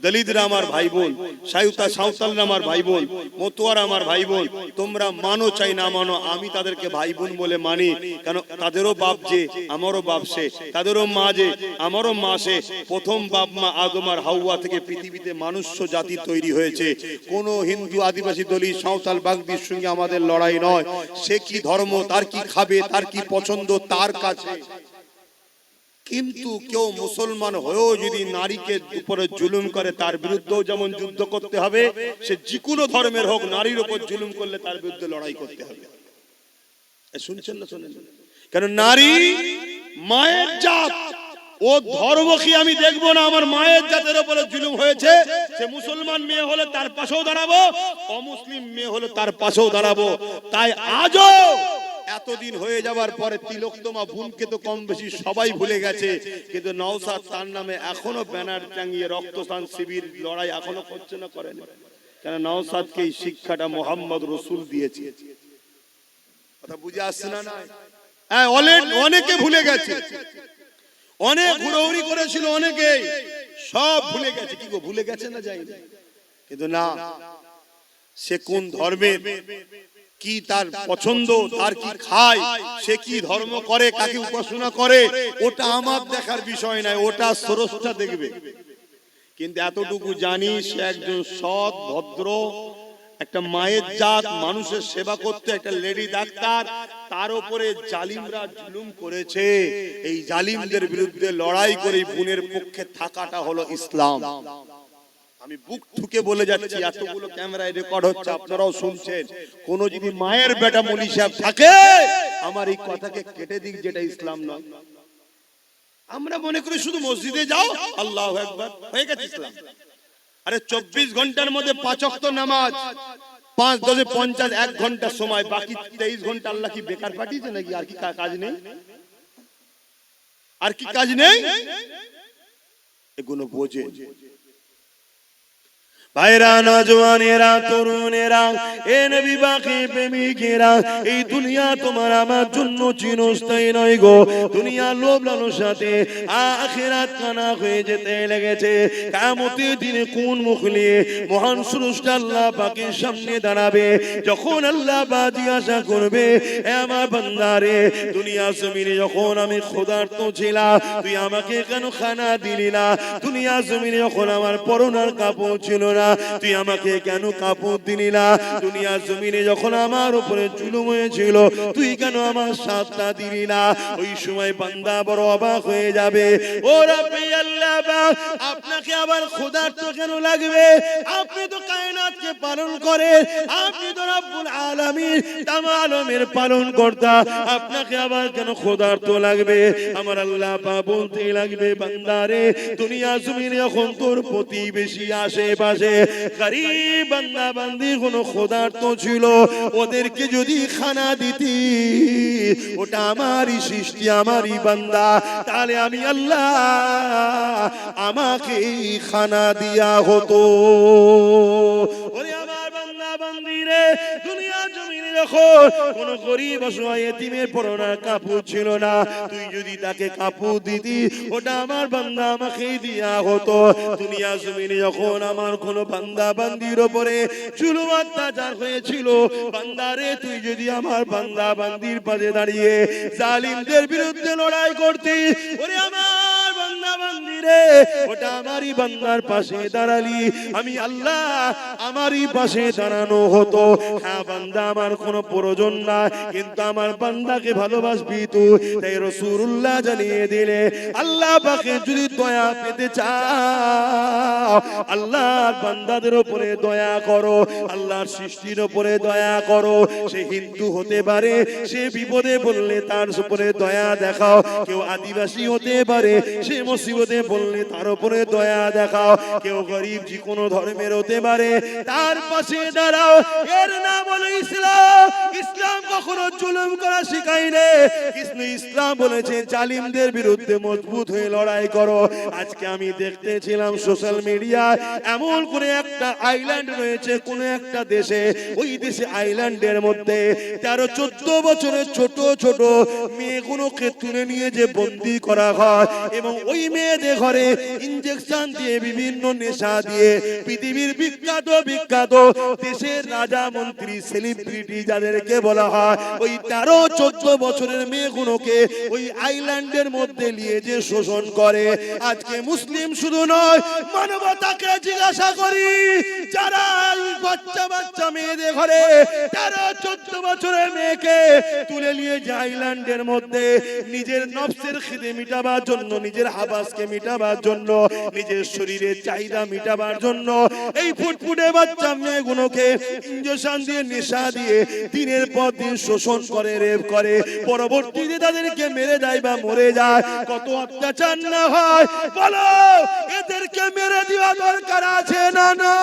দলিতরা আমার ভাই বোন, সাঁওতালরা আমার ভাই বোন, মতুয়ারা আমার ভাই বোন। তোমরা মানো চাই না মানো, আমি তাদেরকে ভাই বোন বলে মানি। কেন? তাদেরও বাপ যে, আমারও বাপ সে, তাদেরও মা যে, আমারও মা সে। প্রথম বাপ মা আদম আর হাওয়া থেকে পৃথিবীতে মানুষ্য জাতি তৈরি হয়েছে। কোন হিন্দু, আদিবাসী, দলিত, সাঁওতাল, বাগদির সঙ্গে আমাদের লড়াই নয়। সে কি ধর্ম, তার কি খাবে, তার কি পছন্দ, তার কাছে। কিন্তু কেউ মুসলমান হয়েও যদি নারীকে উপরে জুলুম করে, তার বিরুদ্ধেও যেমন যুদ্ধ করতে হবে। সে যে কোনো ধর্মের হোক, নারীর উপর জুলুম করলে তার বিরুদ্ধে লড়াই করতে হবে। শুনছেন না? শোনেন। কেন? নারী মায়ের জাত, ও ধর্ম কি আমি দেখবো না? আমার মায়ের জাতের উপরে জুলুম হয়েছে, সে মুসলমান মেয়ে হলে তার পাশেও দাঁড়াবো, অমুসলিম মেয়ে হলে তার পাশেও দাঁড়াবো। তাই আজও এতদিন হয়ে যাবার পরে তিলোত্তমা বোনকে তো কম বেশি সবাই ভুলে গেছে, কিন্তু নওশাদ তার নামে এখনো ব্যানার টাঙিয়ে রক্তদান শিবির লড়াই এখনো করছে না? করে না। কেন? নওশাদকে এই শিক্ষাটা মোহাম্মদ রসুল দিয়েছে। কথা বুঝে আসছে না? হ্যাঁ, অনেকে ভুলে গেছে, অনেক হুড়োহুড়ি করেছিল, অনেকে সব ভুলে গেছে। কি গো, ভুলে গেছে না? যাই, কিন্তু না, সে কোন ধর্মের, কি তার পছন্দ, তার কি খায়, সে কি ধর্ম করে, কাকে উপাসনা করে, ওটা আমার দেখার বিষয় নয়, ওটা স্রষ্টা দেখবে। কিন্তু এতটুকু জানি, সে একজন সৎ, ভদ্র, একটা মায়ের জাত, মানুষের সেবা করতে, একটা লেডি ডাক্তার। তার উপরে জালিমরা জুলুম করেছে। এই জালিমদের বিরুদ্ধে লড়াই করে বোনের পক্ষে থাকাটা হলো ইসলাম। আমি বুক ঠুকে বলে যাচ্ছি, এতগুলো ক্যামেরায় রেকর্ড হচ্ছে, আপনারাও শুনছেন। কোন যদি মায়ের বেটা মৌলভী সাহেব থাকে, আমার এই কথাকে কেটে দিক, যেটা ইসলাম নয়। আমরা মনে করি শুধু মসজিদে যাও, আল্লাহু আকবার, হয়ে গেছে ইসলাম। আরে 24 ঘন্টার মধ্যে 5 ওয়াক্ত নামাজ, 5 10 50, 1 ঘন্টা সময়, বাকি 23 ঘন্টা আল্লাহ কি বেকার পাঠিয়েছে নাকি? আর কি কাজ নেই? আর কি কাজ নেই? এগুলো বোঝে। ভাইরা, নজওয়ানেরা, তরুণেরা, এ নবী বাকি প্রেমিকেরা, এই দুনিয়া তোমার আমার জন্য চিরস্থায়ী নয় গো। দুনিয়া লোভ লালসাতে আখিরাত কানা হয়ে যেতে লেগেছে। কিয়ামতের দিনে কোন মুখ নিয়ে মহান স্রষ্টা আল্লাহ পাকের সামনে দাঁড়াবে? যখন আল্লাহ পাক জিজ্ঞাসা করবে, হে আমার বান্দারে, দুনিয়া জমিনে যখন আমি ক্ষুধার্ত ছিলাম, তুই আমাকে কেন খানা দিলি না? দুনিয়া জমিনে যখন আমার পরনার কাপড় ছিল না, তুই আমাকে কেন কাপড় দিলি না? দুনিয়া জমিনে যখন আমার উপরে জুলুম হয়েছিল, তুই কেন আমার সাথটা দিলি না? ওই সময় বান্দা বড় অবাক হয়ে যাবে। ও রব্বি আল্লাহ পাক, আপনাকে আবার ক্ষুধার্ত কেন লাগবে? আপনি তো কায়নাতকে পালন করেন, আপনি তো রব্বুল আলামিন, তাম আলমের পালন কর্তা, আপনাকে আবার কেন ক্ষুধার্ত লাগবে? আমার আল্লাহ পাক বলতে লাগবে, বান্দারে, দুনিয়া জমিনে যখন তোর প্রতিবেশী আশেপাশে গরিব বান্দা বান্দি কোনো ক্ষুধার্ত ছিল, ওদেরকে যদি খানা দিতি, ওটা আমারই সৃষ্টি, আমারই বান্দা, তাহলে আমি আল্লাহ আমাকে খানা দিয়া হতো। ওরে আমার বান্দা বান্দিরে, দুনিয়া জমিনে যখন কোন গরিব অসহায় এতিমের পরনার কাপড় ছিল না, তুই যদি তাকে কাপড় দিতি, ওটা আমার বান্দা আমাকে দিয়া হতো। দুনিয়া জমিনে যখন আমার কোন বান্দা বান্দির উপরে জুলুম অত্যাচার হয়েছিল, বান্দারে, তুই যদি আমার বান্দা বান্দির পাশে দাঁড়িয়ে জালিমদের বিরুদ্ধে লড়াই করতি, ওরে আমার বান্দা বান্দিরে, ওটা আমারই বান্দার পাশে দাঁড়ালি, আমি আল্লাহ আমারই পাশে দাঁড়ানো হতো। হ্যাঁ বান্দা, আমার কোনো প্রয়োজন না, কিন্তু আমার বান্দাকে ভালোবাসবি তুই। তাই রাসূলুল্লাহ জানিয়ে দিলে, আল্লাহ পাকে যদি দয়া পেতে চাও, আল্লাহর বান্দাদের উপরে দয়া করো, আল্লাহর সৃষ্টির উপরে দয়া করো। সে হিন্দু হতে পারে, সে বিপদে বললে তার উপরে দয়া দেখাও। কেউ আদিবাসী হতে পারে, সে মুসিবতে বললে তার উপরে দয়া দেখাও। কেউ গরিব, যে কোনো ধর্মের হতে পারে, তার পাশে দাঁড়াও। এর নাম হলো ইসলাম। ইসলাম কখনো জুলুম করা শেখায় না। ইসলাম বলেছে জালিমদের বিরুদ্ধে মজবুত হয়ে লড়াই করো। আজকে আমি দেখতেছিলাম সোশ্যাল মিডিয়ায়, এমন কোন একটা আইল্যান্ড রয়েছে কোন একটা দেশে, ওই দেশে আইল্যান্ডের মধ্যে 13-14 বছরের ছোট ছোট মেয়েগুলোকে তুলে নিয়ে যে বন্দী করা হয়, এবং ওই মেয়ে মেয়েদের ঘরে ইনজেকশন দিয়ে বিভিন্ন নেশা দিয়ে পৃথিবীর বিখ্যাত বিখ্যাত দেশের রাজা মন্ত্রী সেলিব্রিটি যাদেরকে বলা হয় ওই 13-14 বছরের মেয়েগুলোকে ওই আইল্যান্ডের মধ্যে নিয়ে যে শোষণ করে। আজকে মুসলিম শুধু নয়, মানবতাকে জিজ্ঞাসা করি, যারা বাচ্চা বাচ্চা মেয়েদের ঘরে 13-14 বছরের মেয়েকে তুলে নিয়ে যায় আইল্যান্ডের মধ্যে নিজের নফসের খিদে মিটাবার জন্য, নিজের হাবাসকে মিটাবার জন্য, নিজের শরীরের চাহিদা মিটাবার জন্য এই ফুটফুটে বাচ্চা মেয়েগুলোকে ইনজেকশন দিয়ে নেশা দিয়ে দিনের পর দিন শোষণ করে, রেপ করে, পরবর্তীতে তাদেরকে মেরে দেয় বা মরে যায়। কত অত্যাচার না হয় বলো, এদেরকে মেরে দেওয়া দরকার আছে না না?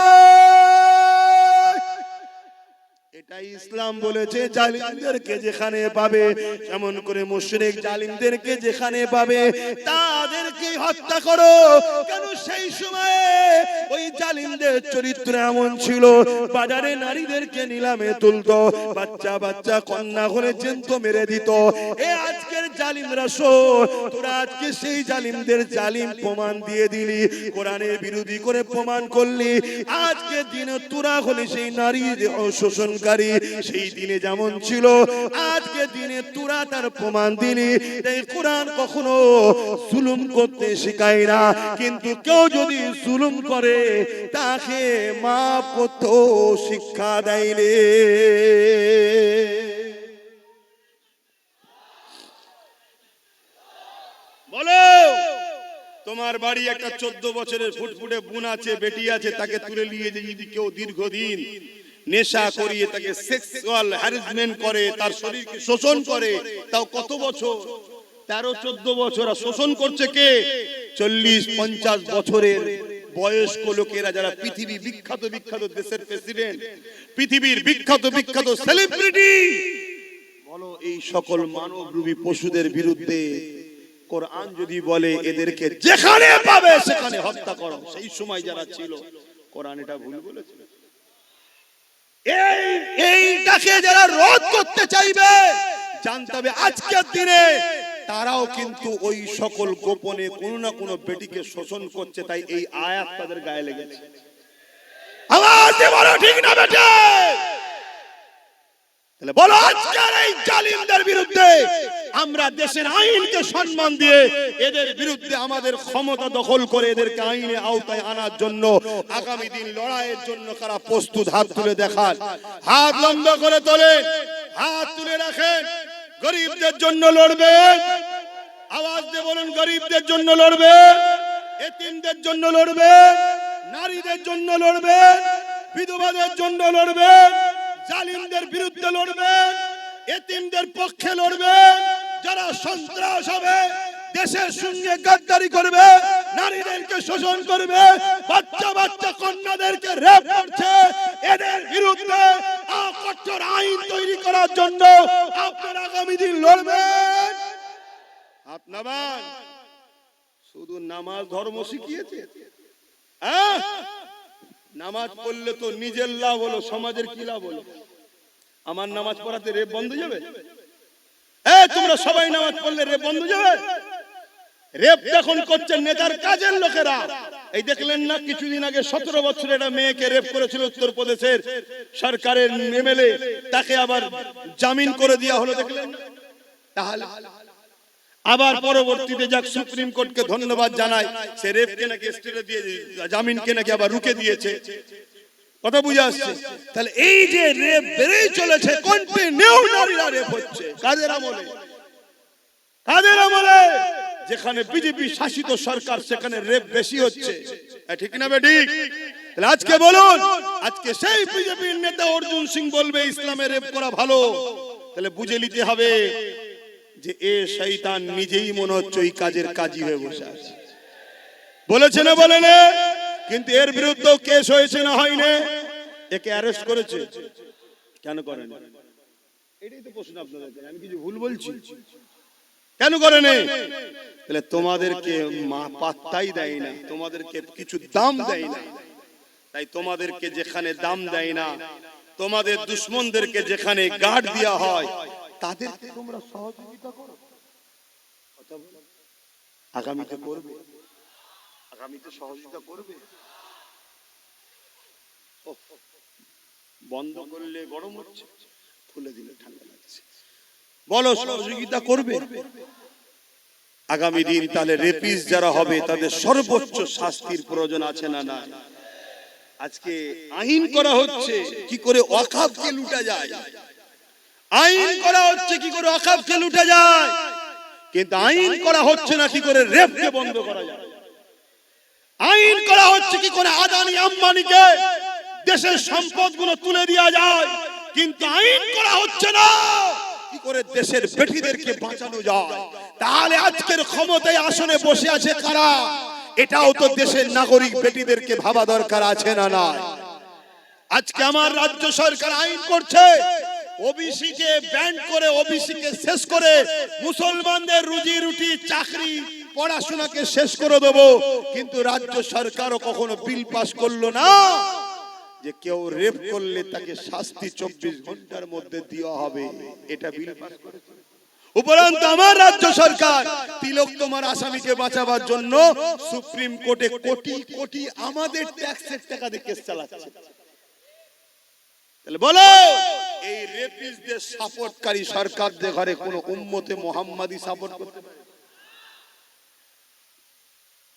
এটাই ইসলাম বলেছে, জালিমদেরকে যেখানে পাবে, এমন করে মুশরিক জালিমদেরকে যেখানে পাবে তাদেরকে হত্যা করো। কেন সেই সময়ে ওই জালিমদের চরিত্র এমন ছিল, বাজারে নারীদেরকে নিলামে তুলতো, বাচ্চা বাচ্চা কন্যা ঘরে জ্যান্ত মেরে দিত। এ আজকের জালিমরা শোন, তোরা আজকে সেই জালিমদের জালিম প্রমাণ দিয়ে দিলি, কোরআনের বিরোধী করে প্রমাণ করলি। আজকে দিনে তোরা হলি সেই নারীদের শোষণকারী। সেই দিনে যেমন ছিল আজকে দিনে তোরা তার প্রমাণ দিলি। তাই কোরআন কখনো জুলুম করতে শেখায় না, কিন্তু কেউ যদি জুলুম করে তাকে মাফ করতে শিক্ষা দেয় রে। বলো, তোমার বাড়ি একটা 14 বছরের ফুটফুটে বোন আছে, বেটি আছে, তাকে তুলে নিয়ে যদি কেউ দীর্ঘদিন নেশা করিয়ে তাকে সেক্সুয়াল হ্যারাসমেন্ট করে, তার শরীরকে শোষণ করে, তাও কত বছর? 13-14 বছর। আর শোষণ করছে কে? 40-50 বছরের বয়স্ক লোকেরা, যারা পৃথিবী বিখ্যাত বিখ্যাত দেশের প্রেসিডেন্ট, পৃথিবীর বিখ্যাত বিখ্যাত সেলিব্রিটি। বলো, এই সকল মানবরূপী পশুদের বিরুদ্ধে কোরআন যদি বলে এদেরকে যেখানে পাবে সেখানে হত্যা করো, সেই সময় যারা ছিল কোরআন এটা ভুল বলেছিল? এইটাকে যারা রোধ করতে চাইবে জানতে হবে আজকের দিনে তারাও কিন্তু ওই সকল গোপনে কোনো না কোনো বেটিকে শোষণ করছে। তাই এই আয়াত তাদের গায়ে লেগেছে। আওয়াজ দিয়ে বলো, ঠিক না বেটে? তাহলে বলো, আজকের এই জালিমদের বিরুদ্ধে আমরা দেশের আইনকে সম্মান দিয়ে এদের বিরুদ্ধে আমাদের ক্ষমতা দখল করে এদেরকে আইনের আওতায় আনার জন্য আগামী দিন লড়াইয়ের জন্য কারা প্রস্তুত? হাত তুলে দেখান, হাত লম্বা করে তোলেন, হাত তুলে রাখেন। গরিবদের জন্য লড়বেন, আওয়াজ দিয়ে বলুন, গরিবদের জন্য লড়বেন, এতিমদের জন্য লড়বেন, নারীদের জন্য লড়বেন, বিধবাদের জন্য লড়বেন, জালিমদের বিরুদ্ধে লড়বেন, এতিমদের পক্ষে লড়বেন। যারা সন্ত্রাস হবে, দেশের সঙ্গে গাদ্দারি করবে, নারীদেরকে শোষণ করবে, বাচ্চা বাচ্চা কন্যাদেরকে রেপ করছে, এদের বিরুদ্ধে কঠোর আইন তৈরি করার জন্য আপনারা আগামী দিন লড়বেন। আপনার শুধু নামাজ ধর্ম শিখিয়েছে? নামাজ পড়লে তো নিজের লাভ হলো, সমাজের কি লাভ হলো? আমার নামাজ পড়াতে রেপ বন্ধ যাবে? তোমরা সবাই নামাজ পড়লে রেপ বন্ধ যাবে? রেপ যখন করছে নেতার কাজের লোকেরা। এই দেখলেন না কিছুদিন আগে 17 বছরের একটা মেয়েকে রেপ করেছিল উত্তরপ্রদেশের সরকারের এমএলএ, তাকে আবার জামিন করে দেওয়া হলো, দেখলেন? তাহলে আবার পরবর্তীতে যাক সুপ্রিম কোর্টকে ধন্যবাদ জানাই, সে রেপকে নাকি স্টেটে দিয়ে জামিনকে নাকি আবার রুকে দিয়েছে। কথা বুঝে আসছে? তাহলে এই যে রেপ বেড়েই চলেছে, কন্টিনিউ নারীরা রেপ হচ্ছে। কাদের আমলে? কাদের আমলে? যেখানে বিজেপি শাসিত সরকার সেখানে রেপ বেশি হচ্ছে, ঠিক না বেঠিক? তাহলে আজকে বলুন, আজকে সেই বিজেপির নেতা অর্জুন সিং বলবে ইসলামে রেপ করা ভালো, তাহলে বুঝে নিতে হবে যে এ শয়তান নিজেই মনে হচ্ছে ওই কাজের কাজী হয়ে বসে আছে। বলেছে না বলে না? কিন্তু এর বিরুদ্ধে কেস হয়েছে না হয়নি? একে অ্যারেস্ট করেছে, কেন করেন? এটাই তো প্রশ্ন আপনাদের। আমি কিছু ভুল বলছি? কেন করেন? তাহলে তোমাদেরকে পাত্তাই দেয় না, তোমাদেরকে কিছু দাম দেয় না। তাই তোমাদেরকে যেখানে দাম দেয় না, তোমাদের দুশ্মনদেরকে যেখানে গার্ড দেওয়া হয়, তাদেরকে তোমরা সহযোগিতা করো। আগামীতে করবে? আগামীতে সহযোগিতা করবে? বন্ধ করলে গরম হচ্ছে, খুলে দিলে ঠান্ডা লাগছে। বলো সহযোগিতা করবে? আগামী দিন তাহলে রেপিস যারা হবে তাদের সর্বোচ্চ শাস্তির প্রয়োজন আছে না না? আজকে আইন করা হচ্ছে কি করে ওয়াকফকে লুটা যায়, আইন করা হচ্ছে কি করে ওয়াকফকে লুটা যায়, কিন্তু আইন করা হচ্ছে না কি করে রেপকে বন্ধ করা যায়। আইন করা হচ্ছে কি করে আদানি আম্বানিকে দেশের সম্পদগুলো তুলে দেওয়া যায়, কিন্তু আইন করা হচ্ছে না কি করে দেশের বেটিদেরকে বাঁচানো যায়। তাহলে আজকের ক্ষমতায় আসনে বসে আছে কারা, এটাও তো দেশের নাগরিক বেটিদেরকে ভাবা দরকার আছে না না? আজকে আমার রাজ্য সরকার আইন করছে ওবিসি কে ব্যান করে, ওবিসি কে শেষ করে মুসলমানদের রুজি রুটি চাকরি পড়াশোনাকে শেষ করে দেব, কিন্তু রাজ্য সরকারও কখনো বিল পাস করলো না যে কেউ রেপ করলে তাকে শাস্তি 24 ঘন্টার মধ্যে দেওয়া হবে, এটা বিল পাস করেছে। উপরন্ত আমার রাজ্য সরকার তিলক তোমার আসামিকে বাঁচাবার জন্য সুপ্রিম কোর্টে কোটি কোটি আমাদের ট্যাক্সের টাকা দিয়ে কেস চালাচ্ছে। তাহলে বলো এই রেপিস্টদের সাপোর্টকারী সরকারদের ঘরে কোন উম্মতে মুহাম্মাদি সাপোর্ট করতে পারে?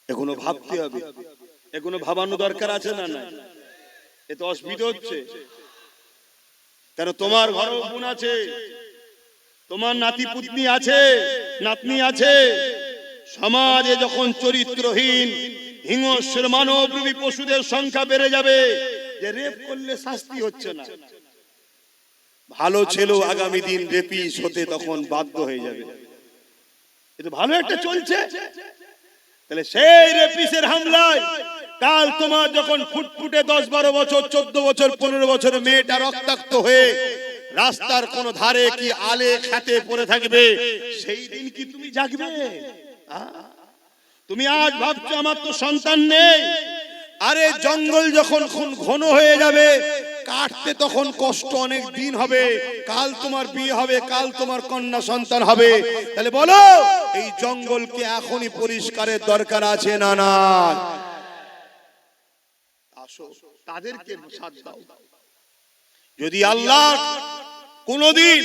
এগুলো ভাবতে হবে, এগুলো ভাবানো দরকার আছে না না? এতে অসুবিধা হচ্ছে কেন? তোমার ঘরেও বোন আছে, তোমার নাতি পুতনি আছে, নাতনি আছে। সমাজে যখন চরিত্রহীন হিংস্র মানবরূপী পশুদের সংখ্যা বেড়ে যাবে, যে রেপ করলে শাস্তি হচ্ছে না, ভালো ছেলেও আগামী দিন রেপিস হতে তখন বাধ্য হয়ে যাবে। এটা ভালো একটা চলছে, তাহলে সেই রেপিসের হামলায় কাল তোমার যখন ফুটফুটে 10-12 বছর 14 বছর 15 বছর মেয়েটা রক্তাক্ত হয়ে রাস্তার কোন ধারে কি আলে খাতে পড়ে থাকবে, সেই দিন কি তুমি জাগবে? তুমি আজ ভাবছো আমার তো সন্তান নেই, আরে জঙ্গল যখন ঘন হয়ে যাবে কাটতে তখন কষ্ট অনেক দিন হবে, কাল তোমার বিয়ে হবে, কাল তোমার কন্যা সন্তান হবে। তাহলে বলো এই জঙ্গলকে এখনই পরিষ্কারের দরকার আছে না না? আসো তাদেরকে সাথ দাও। যদি আল্লাহ কোনদিন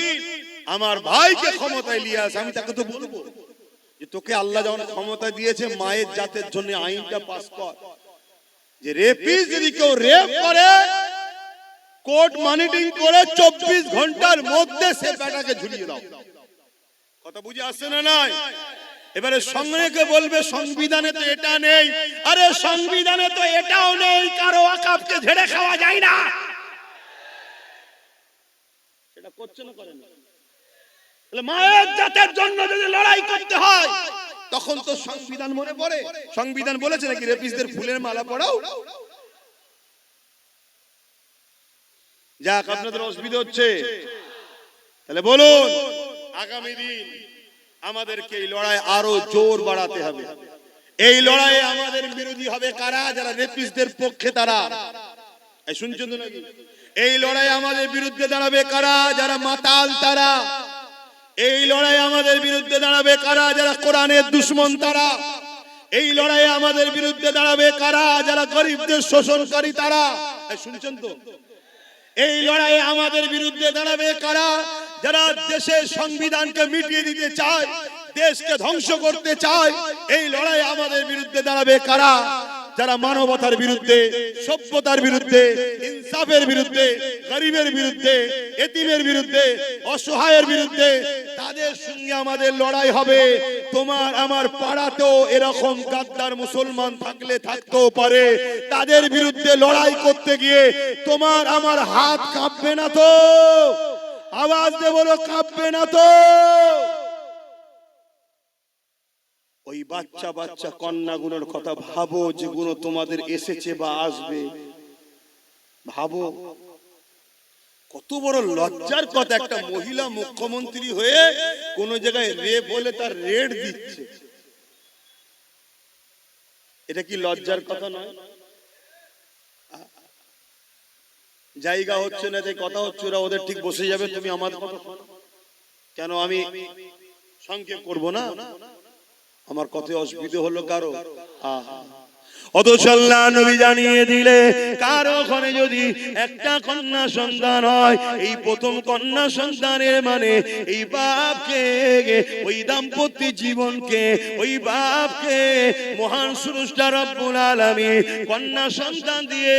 আমার ভাইকে ক্ষমতায় নিয়ে আসে, আমি তাকে তো বলবো যে তোকে আল্লাহ যখন ক্ষমতা দিয়েছে মায়ের জাতের জন্য আইনটা পাস কর, যে রেপিস যদি কেউ রেপ করে কোর্ট মনিটরিং করে 24 ঘন্টার মধ্যে সে বেটাকে ঝুলিয়ে দাও। কথা বুঝে আসছে না নাই? এবারে সঙ্গে বলবে সংবিধানে তো এটা নেই, আরে সংবিধানে তো এটাও নেই কারো ওয়াকফকে ঝেড়ে খাওয়া যায় না। সেটা করছে না, করেন না? তাহলে মায়ের জাতের জন্য যদি লড়াই করতে হয় তখন তো সংবিধান মনে পড়ে। সংবিধান বলেছে নাকি রেপিসদের ফুলের মালা পরাও? যাক, আপনাদের অসুবিধা হচ্ছে, তাহলে বলুন আগামী দিন আমাদেরকে এই লড়াই আরো জোর বাড়াতে হবে। এই লড়াইয়ে আমাদের বিরোধী হবে কারা? যারা রেপিসদের পক্ষে তারা। এই শুনছেন তো নাকি? এই লড়াই আমাদের বিরুদ্ধে দাঁড়াবে কারা? যারা মাতাল তারা। এই লড়াই আমাদের বিরুদ্ধে দাঁড়াবে কারা? যারা কোরআনের দুশমন তারা। এই লড়াই আমাদের বিরুদ্ধে দাঁড়াবে কারা? যারা গরিবদের শোষণকারী তারা। শুনছেন তো? এই লড়াই আমাদের বিরুদ্ধে দাঁড়াবে কারা? যারা দেশের সংবিধানকে মিটিয়ে দিতে চায়, দেশকে ধ্বংস করতে চায়। এই লড়াই আমাদের বিরুদ্ধে দাঁড়াবে কারা? যারা মানবতার বিরুদ্ধে, সভ্যতার বিরুদ্ধে, ইনসাফের বিরুদ্ধে, গরিবের বিরুদ্ধে, এতিমের বিরুদ্ধে, অসহায়ের বিরুদ্ধে, তাদের সঙ্গে আমাদের লড়াই হবে। তোমার আমার পাড়াতেও এরকম গাদ্দার মুসলমান থাকলে থাকতেও পারে, তাদের বিরুদ্ধে লড়াই করতে গিয়ে তোমার আমার হাত কাঁপবে না তো? আওয়াজ দিয়ে বলো, কাঁপবে না তো? ওই বাচ্চা বাচ্চা কন্যাগুলোর কথা ভাবো, যেগুলো তোমাদের এসেছে বা আসবে। ভাবো কত বড় লজ্জার কথা, একটা মহিলা মুখ্যমন্ত্রী হয়ে কোন জায়গায় রেপ হলে তার রেড দিচ্ছে। এটা কি লজ্জার কথা নয়? জায়গা হচ্ছে না, যে কথা হচ্ছে, ওরা ওদের ঠিক বসে যাবে, তুমি আমার কথা শোনো। কেন আমি সংক্ষেপ করব না? আমার কথায় অসুবিধা হলো কারো? অথচ আল্লাহ নবী জানিয়ে দিলে কারো ঘরে যদি একটা কন্যা সন্তান হয়, এই প্রথম কন্যা সন্তানের মানে এই বাপকে, ওই দাম্পত্য জীবনকে, ওই বাপকে মহান স্রষ্টা রব্বুল আলামিন কন্যা সন্তান দিয়ে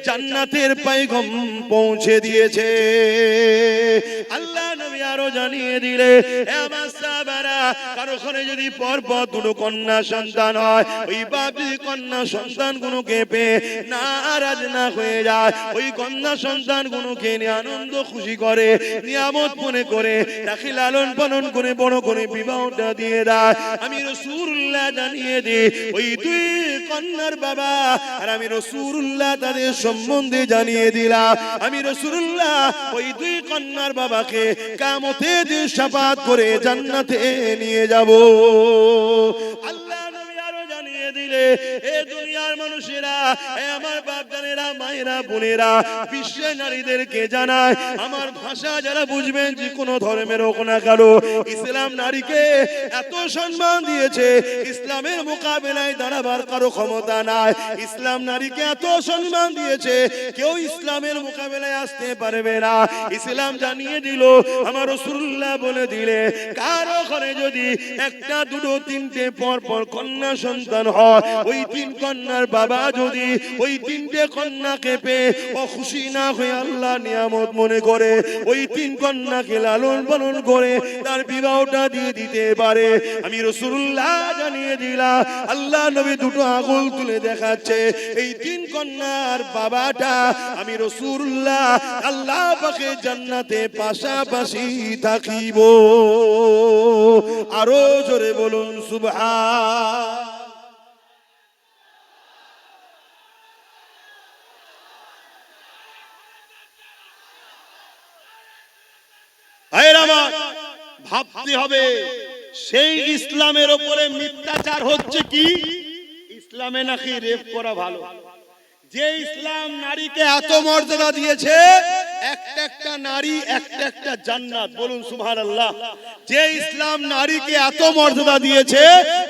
জান্নাতের পয়গাম পৌঁছে দিয়েছে। আল্লাহ নবী আরো জানিয়ে দিলে হে আমার সাহাবারা, কারো ঘরে যদি পরপর দুটো কন্যা সন্তান হয়, ওই বাপ যদি কন্যা সন্তান গুলোকে পেয়ে নারাজ না হয়ে যায়, ওই কন্যা সন্তান গুলোকে নিয়ে আনন্দ খুশি করে, নিয়ামত মনে করে তাকে লালন পালন করে বড় করে বিবাহটা দিয়ে দেয়। আমি রাসূলুল্লাহ জানিয়ে দিই, ওই দুই কন্যার বাবা আর আমি রাসূলুল্লাহ তাদের সম্বন্ধে জানিয়ে দিলাম, আমি রাসূলুল্লাহ ওই দুই কন্যার বাবাকে কিয়ামতের দিন শাফাআত করে জান্নাতে নিয়ে যাব। আল্লাহ নবী আরো জানিয়ে দিলে এ দুনিয়ার মানুষেরা, এ আমার বাপদানেরা, মায়েরা, বোনেরা, বিশ্বের নারীদেরকে জানায়, আমার ভাষা যারা বুঝবেন যে কোনো ধর্মের হোক না কেন, ইসলাম নারীকে এত সম্মান দিয়েছে, ইসলামের মোকাবেলায় দাঁড়াবার কারো ক্ষমতা নাই। ইসলাম নারীকে এত সম্মান দিয়েছে, কেউ ইসলামের মোকাবেলায় আসতে পারবে না। ইসলাম জানিয়ে দিল, আমার রাসূলুল্লাহ বলে দিলে কারো ঘরে যদি একটা দুটো তিনটে পর পর কন্যা সন্তান হয়, ওই তিন কন্যার বাবা যদি ওই তিনটে কন্যাকে পেয়ে ও খুশি না হয়ে আল্লাহ নিয়ামত মনে করে ওই তিন কন্যাকে লালন পালন করে তার বিবাহটা দিয়ে দিতে পারে, আমি রাসূলুল্লাহ জানিয়ে দিলাম, আল্লাহ নবী দুটো আঙুল তুলে দেখাচ্ছে, এই তিন কন্যার বাবাটা আমি রাসূলুল্লাহ আল্লাহ পাকের জান্নাতে পাশাপাশি থাকিব। আরো জোরে বলুন সুবহান। ভাবতে হবে সেই ইসলামের উপরে মিথ্যাচার হচ্ছে কি? ইসলামে নাকি রেপ করা ভালো। যে ইসলাম নারীকে এত মর্যাদা দিয়েছে, একটা একটা নারী একটা একটা জান্নাত, বলুন সুবহানাল্লাহ। যে ইসলাম নারীকে এত মর্যাদা দিয়েছে,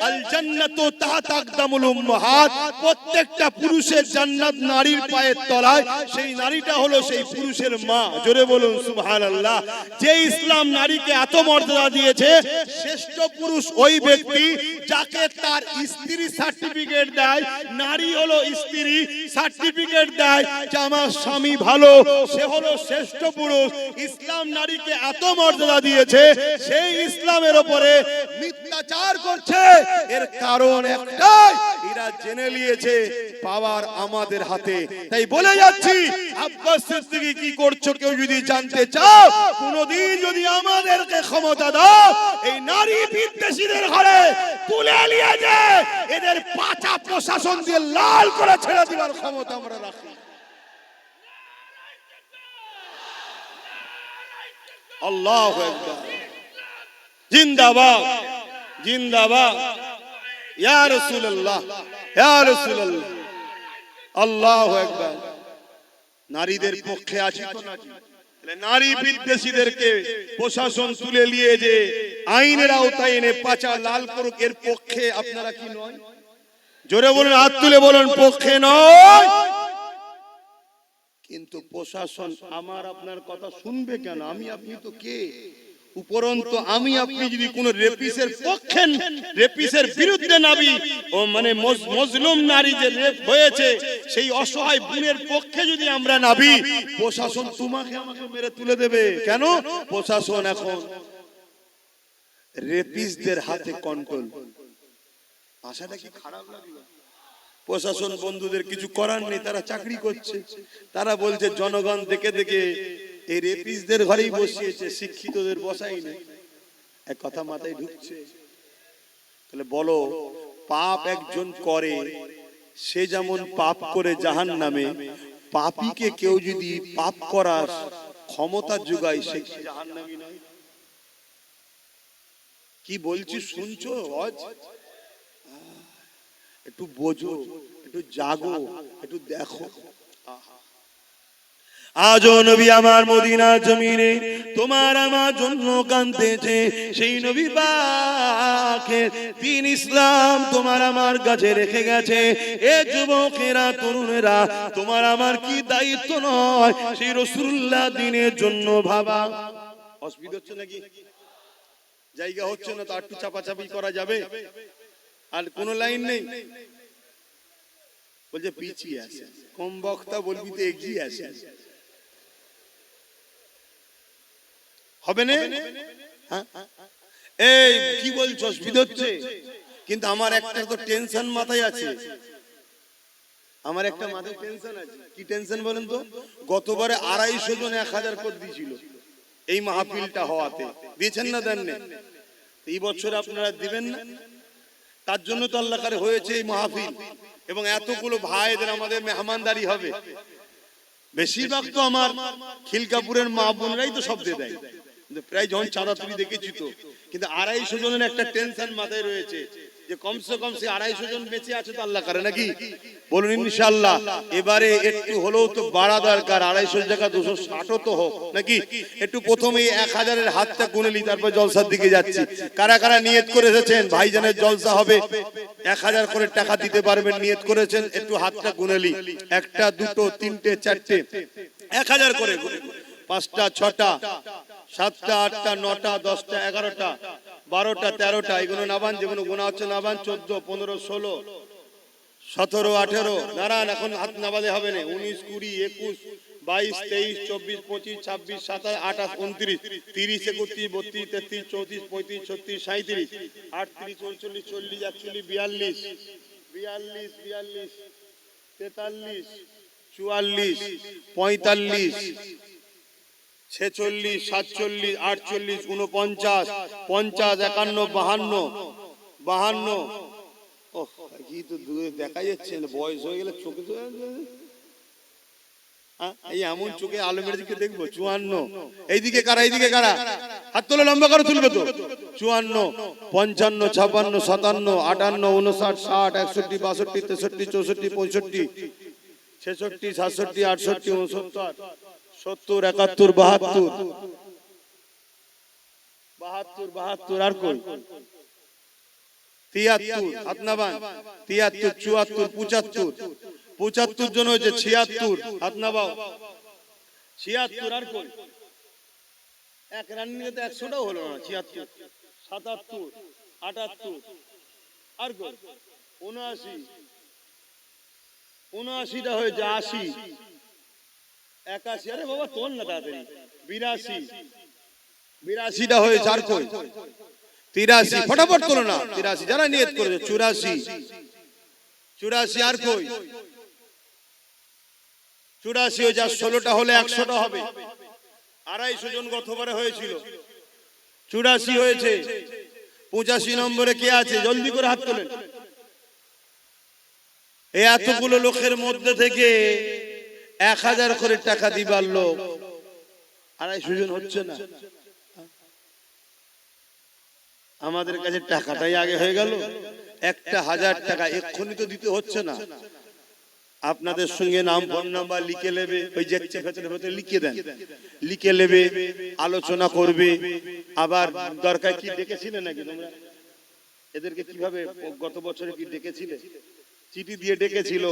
আল জান্নাতু তাহতা আকদামুল উম্মাহাত, প্রত্যেকটা পুরুষের জান্নাত নারীর পায়ের তলায়, সেই নারীটা হলো সেই পুরুষের মা, জোরে বলুন সুবহানাল্লাহ। যে ইসলাম নারীকে এত মর্যাদা দিয়েছে, শ্রেষ্ঠ পুরুষ ওই ব্যক্তি যাকে তার স্ত্রী সার্টিফিকেট দেয়, নারী হলো স্ত্রী সার্টিফিকেট দেয় যে আমার স্বামী ভালো, সে হলো শ্রেষ্ঠ পুরুষ। ইসলাম নারীকে এত মর্যাদা দিয়েছে, সেই ইসলামের উপরে মিথ্যাচার করছে, এর কারণ একটাই, এরা জেনে নিয়েছে পাওয়ার আমাদের হাতে। তাই বলে যাচ্ছি, আব্বাস সিদ্দিকী কি করছো কেউ যদি জানতে চাও, কোনদিন যদি আমাদেরকে ক্ষমতা দাও, এই নারী বিদ্বেষীদের ঘরে তুলে নিয়ে যায় এদের পাঁচা প্রশাসন দিয়ে লাল করে ছেড়ে দেওয়ার ক্ষমতা আমরা রাখি। আল্লাহু আকবার, জিন্দাবাদ জিন্দাবাদ, ইয়া রাসূলুল্লাহ ইয়া রাসূলুল্লাহ, আল্লাহু আকবার। নারীদের পক্ষে আছি তো নাকি? নারী বিদ্বেষীদেরকে প্রশাসন তুলে নিয়ে যে আইনের আওতায় এনে পাঁচা লাল করুক, এর পক্ষে আপনারা কি নয়? জোরে বলুন, হাত তুলে বলুন, পক্ষে নয়। কিন্তু প্রশাসন আমার আপনার কথা শুনবে কেন? আমি আপনি তো কে? উপরন্তু আমি আপনি যদি কোন রেপিসের পক্ষে, রেপিসের বিরুদ্ধে নাবি, ও মানে মজলুম নারী যে রেপ হয়েছে সেই অসহায় বোনের পক্ষে যদি আমরা নাবি, প্রশাসন তোমাকে আমাকে মেরে তুলে দেবে। কেন? প্রশাসন এখন রেপিসদের হাতে কন্ট্রোল। আশাটা কি খারাপ লাগলো? প্রশাসন বন্ধুদের কিছু করার নেই, তারা চাকরি করছে, তারা বলছে জনগণ দেখে দেখে এই রেপিসদের ঘরেই বসিয়েছে, শিক্ষিতদের বসাই নেই। এক কথা মাথায় ঢুকছে? তাহলে বলো, পাপ একজন করে, সে যেমন পাপ করে জাহান্নামে, পাপীকে কেউ যদি পাপ করার ক্ষমতা যোগায়, সে কি জাহান্নামী নয়? কি বলছি শুনছো? একটু বোঝো, একটু জাগো, একটু দেখো। আজও নবী আমার মদিনার জমিনে তোমার আমার জন্য কাঁদতেছে, সেই নবী পাক হকের দিন ইসলাম তোমার আমার কাছে রেখে গেছে। এ যুবকেরা, তরুণেরা, তোমার আমার কি দায়িত্ব নয় সেই রাসূলুল্লাহ দিনের জন্য ভাবা? অসুবিধা হচ্ছে নাকি? জায়গা হচ্ছে না তো একটু চাপাচাপি করা যাবে? আর কোনো লাইন নেই? বলছে পিছিয়ে আছে, কম বক্তা বলবি তো এগিয়ে আছে, হবে না? হ্যাঁ, এই কি বলছো, অসুবিধা হচ্ছে? কিন্তু আমার একটা তো টেনশন মাথায় আছে, আমার একটা মাথায় টেনশন আছে। কি টেনশন বলেন তো? গতবারে 250 জন 1000 করে দিয়েছিল এই মাহফিলটা হওয়াতে, দিয়েছেন না দেন না? এই বছর আপনারা দিবেন না? তার জন্য তো আল্লাহ করে হয়েছে এই মাহফিল, এবং এতগুলো ভাইদের আমাদের মেহমানদারি হবে। বেশিরভাগ তো আমার খিলকাপুরের মা বোনরাই তো সব দিয়ে দেয়, প্রায় যখন চাঁদা তুলি দেখেছি তো। কিন্তু 250 জনের একটা টেনশন মাথায় রয়েছে যে কমসে কম সে 250 জন বেঁচে আছে তো আল্লাহ করে নাকি? বলুন ইনশাআল্লাহ। এবারে একটু হলেও তো বাড়া দরকার, 250 জায়গা 260 তো হোক নাকি? একটু প্রথমেই 1000-এর হাতটা গুনে নি, তারপর জলসার দিকে যাচ্ছি। কারা কারা নিয়ত করে এসেছেন ভাইজানের জলসা হবে, 1000 করে টাকা দিতে পারবেন, নিয়ত করেছেন? একটু হাতটা গুনে নি। একটা, দুটো, তিনটে, চারটে, 1000 করে, 5টা, 6টা, 7টা, 8টা, 9টা, 10টা, 11টা, 12টা, 13টা, এগুলো নাবান, যেগুলো গোনা হচ্ছে নাবান। 14, 15, 16, 17, 18, দাঁড়ান, এখন হাত নাবালে হবে না। 19, 20, 21, 22, 23, 24, 25, 26, 27, 28, 29, 30, 31, 32, 33, 34, 35, 36, 37, 38, 39, 40, 41, 42, 43, 43, 44, 45, 46, 47, 48, 49, 50, 51, 52, ওহ কি তো দূরে দেখা যাচ্ছে না, বয়স হয়ে গেলে চোখে তো এই এমন চোখে আলমের দিকে দেখবো। 54, এইদিকে কারা, এইদিকে কারা, হাত তোলো, লম্বা করে তুলবে তো। 54, 55, 56, 57, 58, 59, 60, 61, 62, 63, 64, 65, 66, 67, 68, 69, 70, 71, 72, 72, আর কই 73, হাত নাবান। 73, 74, 75 জন হয়েছে। 76, হাত নাবাও। 76, আর কই? এক রানিং এ তো 100টাও হলো না। 76, 77, 78, আর কই? 79, 79টা হয়েছে। 80, 81, আরে বাবা তোল না তাড়াতাড়ি। 82, 82টা হয়েছে। আর কই? 83, ফটাফট তোলো না। 83 যারা নিয়ত করেছে। 84, 84, আর কই? 84 হয়েছে। আর 16টা হলে 100টা হবে। 250 জন গতবারে হয়েছিল। 84 হয়েছে। 85 নম্বরে কে আছে? জলদি করে হাত তোলেন। এই এতগুলো লোকের মধ্যে থেকে 1000 করে টাকা দিবার লোক 250 জন হচ্ছে না। আমাদের কাছে টাকাটাই আগে হয়ে গেল। 1000 টাকা এক্ষুনি তো দিতে হচ্ছে না। আপনাদের সঙ্গে নাম, ফোন নাম্বার লিখে নেবে, ওই যে ভেতরে লিখে দেন, লিখে নেবে, আলোচনা করবে। আবার দরকার কি ডেকেছিলে নাকি তোমরা এদেরকে? কিভাবে গত বছরে কি ডেকেছিলে? চিঠি দিয়ে ডেকেছিল।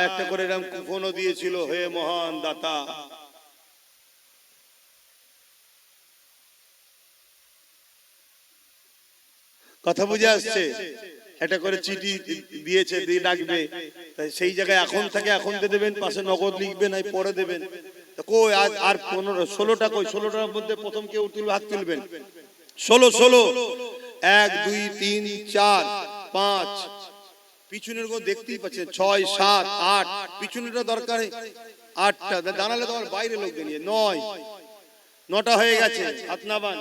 একটা করে এরকম কুপনও দিয়েছিল, হে মহান দাতা। কথা বুঝে আসছে? একটা করে চিঠি দিয়েছে, দিয়ে ডাকবে। তাই সেই জায়গায় এখন থেকে এখন দিয়ে দেবেন, পাশে নগদ লিখবেন, আর পরে দেবেন। কই আজ আর 15, 16টা কই? 16টার মধ্যে প্রথম কেউ তুলবে, হাত তুলবেন। 16, 1, 2, 3, 4, 5, পিছনের গো দেখতেই পাচ্ছেন, 6, 7, 8, পিছনেরটা দরকার 8টা, দাঁড়ালে তোমার বাইরে লোককে নিয়ে 9, 9টা হয়ে গেছে। হাত নাবান।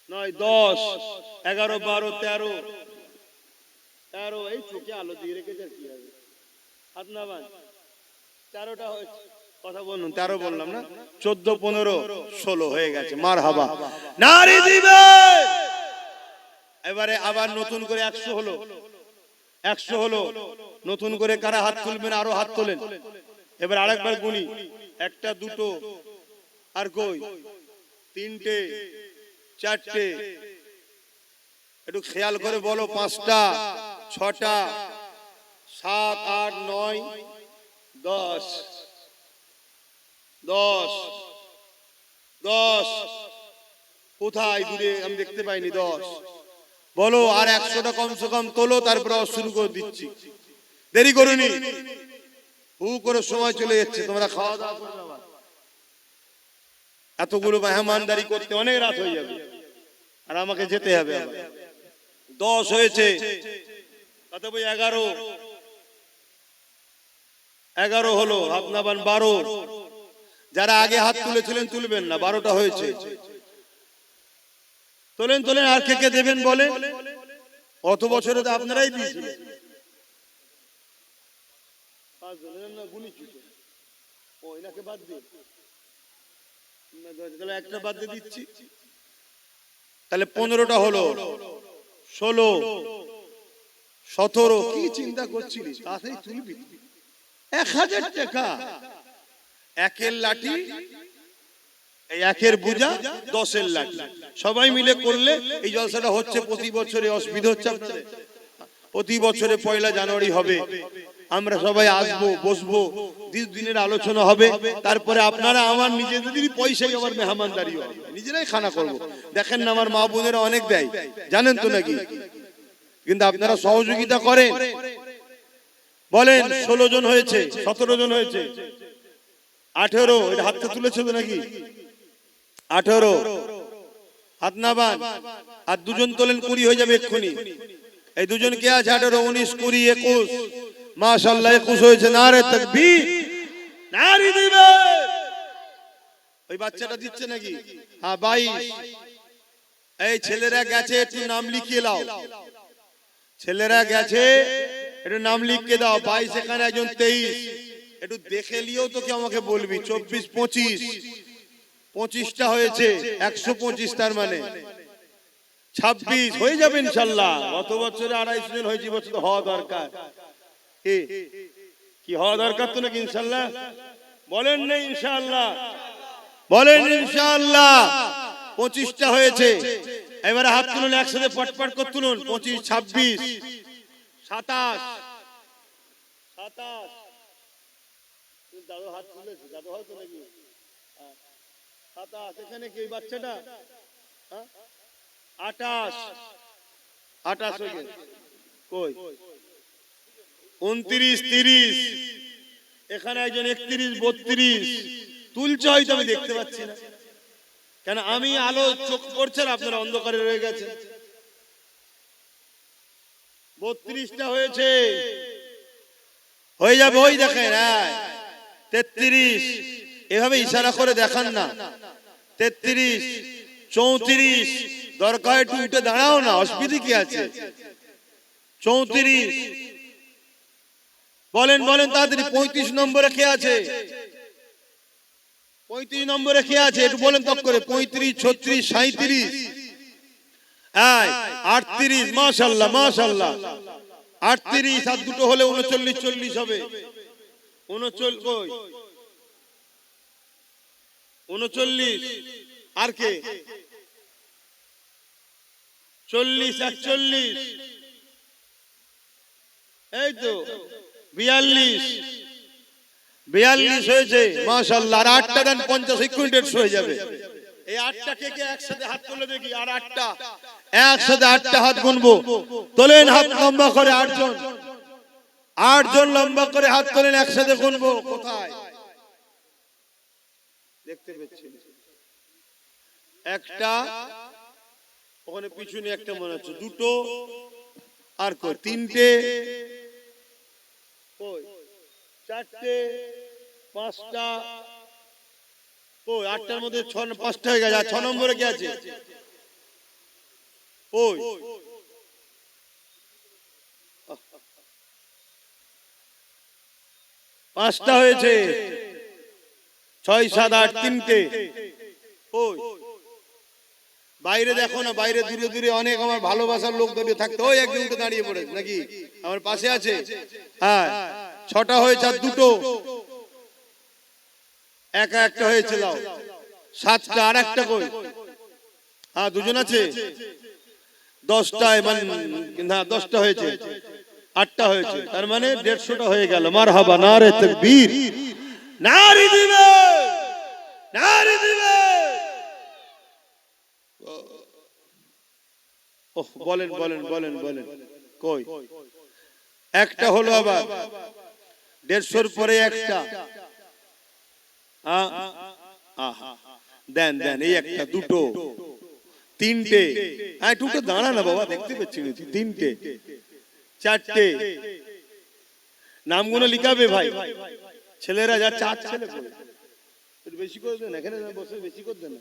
9, 10, 11, 12, 13, এই চোখে আলো দিয়ে রেখেছে আর কি হবে। হাত নাবান। 13টা হয়েছে। কথা বলুন, 13 বললাম না? 14, 15, 16 হয়ে গেছে। মারহাবা, নারী দিবে। এবারে আবার নতুন করে 100 হলো। 100 হলো। নতুন করে কারা হাত তুলবেন? আরো হাত তোলেন। এবার আরেকবার গুনি। 1টা, 2টো, আর কই? 3টে, চারটে, একটু খেয়াল করে বলো, পাঁচটা, ছটা, 7, 8, 9, 10, 10, 10, কোথায় দূরে আমি দেখতে পাইনি, 10 বলো। আর 100টা কমসে কম তোলো, তারপরে শুরু করে দিচ্ছি, দেরি করুনি, হু করে সময় চলে যাচ্ছে, তোমরা খাওয়া দাওয়া করবে, আবার এতগুলো মেহমানদারি করতে অনেক রাত হয়ে যাবে, আর আমাকে যেতে হবে আবার। 10 হয়েছে, কত বই 11, 11 হলো, হাত নাবান 12, যারা আগে হাত তুলেছিলেন তুলবেন না, 12টা হয়েছে, তোলেন তোলেন, আর কে কে দেবেন বলে, অত বছরে তো আপনারাই দিয়েছিলেন, একটা বাদ দিয়ে দিচ্ছি, তাহলে 15টা হলো, 16, 17, কি চিন্তা করছিলি, তাড়াতাড়ি তুলবি, 1000 টাকা, একের লাঠি, এই একের বুঝা, 10-এর লাঠি, সবাই মিলে করলে এই জলসাটা হচ্ছে প্রতি বছরে, অসুবিধা হচ্ছে আপনাদের? প্রতি বছরে 1 জানুয়ারি হবে, আমরা সবাই আসবো, বসবো, দিনের আলোচনা হবে, তারপরে আপনারা আমার নিজেদেরই পয়সায় আমার মেহমানদারি হবে, নিজেরাই খানা করব। দেখেন না আমার মা বোনেরা অনেক দেয়, জানেন তো নাকি, কিন্তু আপনারা সহযোগিতা করেন। বলেন 16 জন হয়েছে, 17 জন হয়েছে, 18, এটা হাতটা তুলেছে তো নাকি, 18, হাত না বান, আর 2 জন তোলেন, 20 হয়ে যাবে এক্ষুনি, এই 2 জন কে আছে, 18, 19, 20, 21, মাশাআল্লাহ 21 হয়েছে, নারে তাকবীর, নারী দিবে, ওই বাচ্চাটা দিচ্ছে নাকি, হ্যাঁ 22, এই ছেলেরা গেছে, একটু নাম লিখিয়ে দাও, ছেলেরা গেছে, একটু নাম লিখে দাও, 22, এখানে একজন 23, একটু দেখে লিও তো, কি আমাকে বলবি, 24, 25, 25টা হয়েছে, 125, তার মানে 26 হয়ে যাবে ইনশাআল্লাহ। গত বছরে 250 জন হয়েছে, বছর তো হওয়া দরকার, কি হওয়া দরকার তো নাকি ইনশাআল্লাহ, বলেন না ইনশাআল্লাহ, বলেন ইনশাআল্লাহ। 25টা হয়েছে, এবারে হাত তুলুন, একসাথে পটপট করে তুলুন, 25, 26, 27, 27, দাদু হাত তুলেছে, দাদু হয়তো নাকি, 27, এখানে কি বাচ্চাটা, 28, 28 হয়ে গেছে, কই 29, 30, এখানে একজন 31, 32, তুলছে হয়তো, আমি দেখতে পাচ্ছি না, কেন আমি আলো চোখ পড়ছে না, আপনারা অন্ধকারে রয়ে গেছে। 32টা হয়েছে, হয়ে যাবে, ওই দেখেন 33, এভাবে ইশারা করে দেখান না, 33, 34, দরকার একটু উঠে দাঁড়াও না, অসুবিধা কি আছে, 34, বলেন বলেন তাড়াতাড়ি, 35 নম্বরে কে আছে, 35 নম্বরে কে আছে, একটু বলেন তক করে, 35, 36, 37, 38, মাশাআল্লাহ মাশাআল্লাহ, 38, আর 2টো হলে 39, 40 হবে, 39, কই 39, আর কে 40, 41, এই তো 42, 42 হয়েছে, মাশাআল্লাহ, আর 8টা দেন, 50 সেকেন্ডের হয়ে যাবে। এই 8টা কে কে একসাথে হাত তুলে দেখি, আর 8টা, একসাথে 8টা হাত গুনবো, তোলেন হাত লম্বা করে, 8 জন, 8 জন লম্বা করে হাত তোলেন, একসাথে গুনবো, কোথায় দেখতে পাচ্ছেন, একটা ওখানে পিছনে একটা মনে হচ্ছে, 2টো, আর কই 3টে, কই 4টে, 5টা, কই 8টার মধ্যে 5টা হয়ে গেছে, আর 6 নম্বরে কি আছে, ওই 5টা হয়েছে, 6, 7, 8, 3টে, ওই বাইরে দেখো না, বাইরে দূরে দূরে অনেক আমার ভালোবাসার লোক দাঁড়িয়ে থাকতো, ওই একদিন উঠে দাঁড়িয়ে পড়ে নাকি, আমার পাশে আছে, হ্যাঁ 6টা হয়েছে, আর 2টো, একা একটা হয়েছিল, 7টা, আর একটা কই, হ্যাঁ দুজন আছে, 10টায় মানে না 10টা হয়েছে, 8টা হয়েছে, তার মানে 150টা হয়ে গেল। মারহাবা, নারে তাকবীর, নারে দিবে, নারে দিবে। ওহ বলেন বলেন বলেন বলেন, কই একটা হলো, আবার 150-র পরে একটা। দেন দেন, এই একটা, দুটো, তিনটে, হ্যাঁ দুটো দাঁড়া না বাবা, দেখতে পাচ্ছি না, তিনটে, চারটে, নামগুলো লিখাবে ভাই ছেলেরা, যা 4 ছেলে করে একটু বেশি করে দেন, এখানে বসে বেশি করে দেন।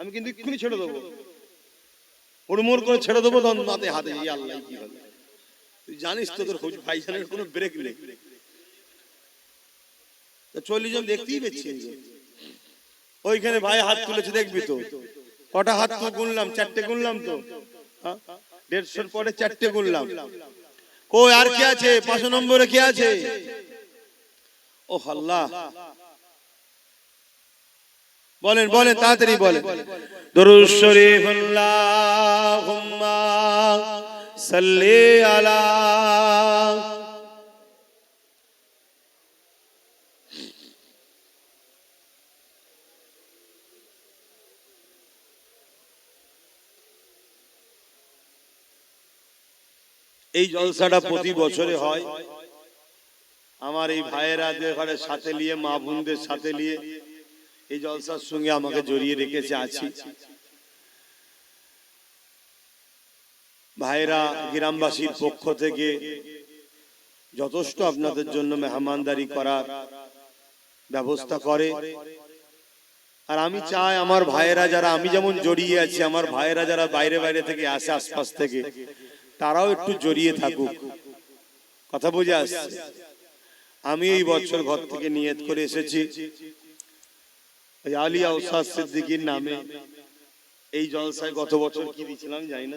আমি কিন্তু এক্ষুনি ছেড়ে দেবো, হুড়মুড় করে ছেড়ে দেবো, তখন মাতে হাতে, আল্লাহ কি হবে, তুই জানিস তো তোর ভাইজানের কোনো ব্রেক নেই। 40 জন দেখতেই পেয়েছি, ওইখানে ভাই হাত তুলেছে, দেখবি তো কটা হাত তো গুনলাম, 4টে গুনলাম তো, 150-র পরে 4টে গুনলাম। কই আর কে আছে, 5 নম্বরে কে আছে? ও আল্লাহ, বলেন বলেন তাড়াতাড়ি বলেন। দরুদ শরীফ, আল্লাহুম্মা সাল্লি আলা। এই জলসাটা প্রতি বছরে হয়। আমার এই ভাইয়েরাদের ঘরে সাথে নিয়ে, মা বোনদের সাথে নিয়ে এই জলসার সঙ্গে আমাকে জড়িয়ে রেখেছে, আছি। ভাইরা গ্রামবাসীর পক্ষ থেকে যথেষ্ট আপনাদের জন্য মেহমানদারি করার ব্যবস্থা করে। আর আমি চাই আমার ভাইয়েরা যারা, আমি যেমন জড়িয়ে আছি, আমার ভাইয়েরা যারা বাইরে বাইরে থেকে আসে, আশপাশ থেকে, তারাও একটু জড়িয়ে থাকুক। কথা বুঝে আসছে? আমি এই বছর ঘর থেকে নিয়ত করে এসেছি, আলিয়া উস্তাদ সিদ্দিকীর নামে এই জলসায় গত বছর কি দিয়েছিলাম জানি না,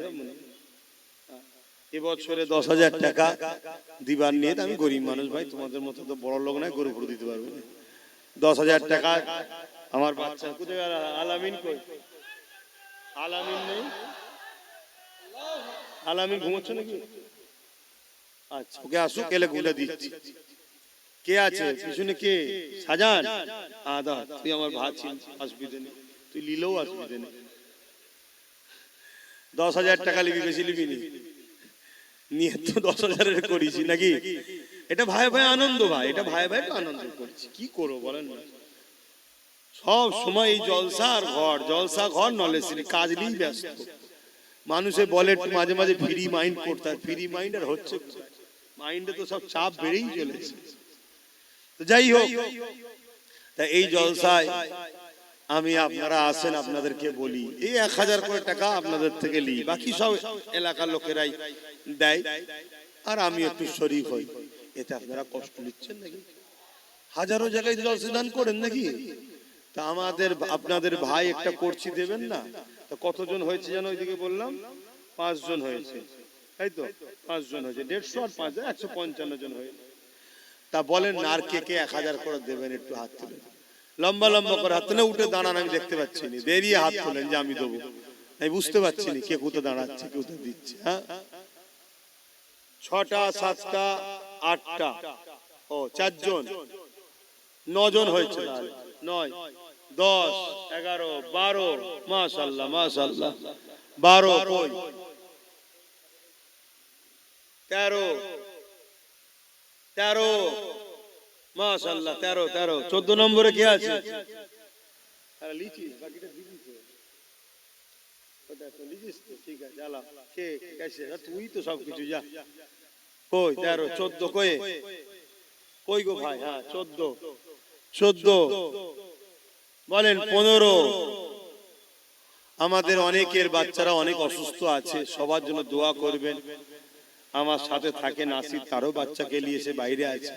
এবছরে 10,000 টাকা দিবার নিয়ে। আমি গরিব মানুষ ভাই, তোমাদের মতো তো বড় লোক নয়, গরু ভরে দিতে পারবে না। 10,000 টাকা আমার বাচ্চা, কোথায় গেল আলামিন? কই আলামিন? নেই আলামিন, ঘুমোচ্ছ নাকি? আচ্ছা, ওকে আসুক, এলে গুলে দিচ্ছি। কে আছে পিছনে? কে? সাজান? আদা, তুই আমার ভাত ছিল, অসুবিধে নেই, তুই লিলেও অসুবিধে নেই। 10,000 টাকা লিবি, বেশি লিবি নি, নিয়ে তো 10,000-এর করেছি নাকি? এটা ভাই ভাই আনন্দ, ভাই এটা ভাই ভাই আনন্দ করছি, কি করবো বলেন না। সব সময় এই জলসা আর ঘর, জলসা ঘর, নলেজ কাজ নিয়েই ব্যস্ত। মানুষে বলে একটু মাঝে মাঝে ফ্রি মাইন্ড করতে, ফ্রি মাইন্ড আর হচ্ছে, মাইন্ডে তো সব চাপ বেড়েই চলেছে। তো যাই হোক, তা এই জলসায় আমি, আপনারা আসেন, আপনাদেরকে বলি, এই 1,000 করে টাকা আপনাদের থেকে লি, বাকি সব এলাকার লোকেরাই দেয়, আর আমি একটু শরীফ হই। এতে আপনারা কষ্ট নিচ্ছেন নাকি? হাজারো জায়গায় জলসা দান করেন নাকি? তা আমাদের, আপনাদের ভাই একটা করছি দেবেন না? তা কতজন হয়েছে যেন ওইদিকে বললাম? 5 জন হয়েছে, তাই তো? 5 জন হয়েছে, 150 আর 5 155 জন হয়েছে। তা বলেন না, আর কে কে 1,000 করে দেবেন? একটু হাত তুলেন, লম্বা লম্বা করে হাত তুলে, উঠে দাঁড়ান, আমি দেখতে পাচ্ছি না, দেরিয়ে হাত তোলেন যে আমি দেবো, আমি বুঝতে পারছি না কে কোথায় দাঁড়াচ্ছে, কে কোথায় দিচ্ছে। হ্যাঁ, 6টা 7টা 8টা, ও 4 জন, 9 জন হয়েছে, 9 10 11 12, মাশাআল্লাহ মাশাআল্লাহ, 12 কই 13 মাশাআল্লাহ, 13 14 নম্বরে কে আছে? আরে লিচি, বাকিটা দিবি তো, ওটা তো লিচিস তো, ঠিক আছে, জ্বালা কে কেসে, তুই তো সব কিছু যা। কই 13 14 কই কই গো ভাই? হ্যাঁ 14 বলেন 15। আমাদের অনেকের বাচ্চারা অনেক অসুস্থ আছে, সবার জন্য দোয়া করবেন। আমার সাথে থাকে নাসির, তারও বাচ্চাকে নিয়ে এসে বাইরে আছে,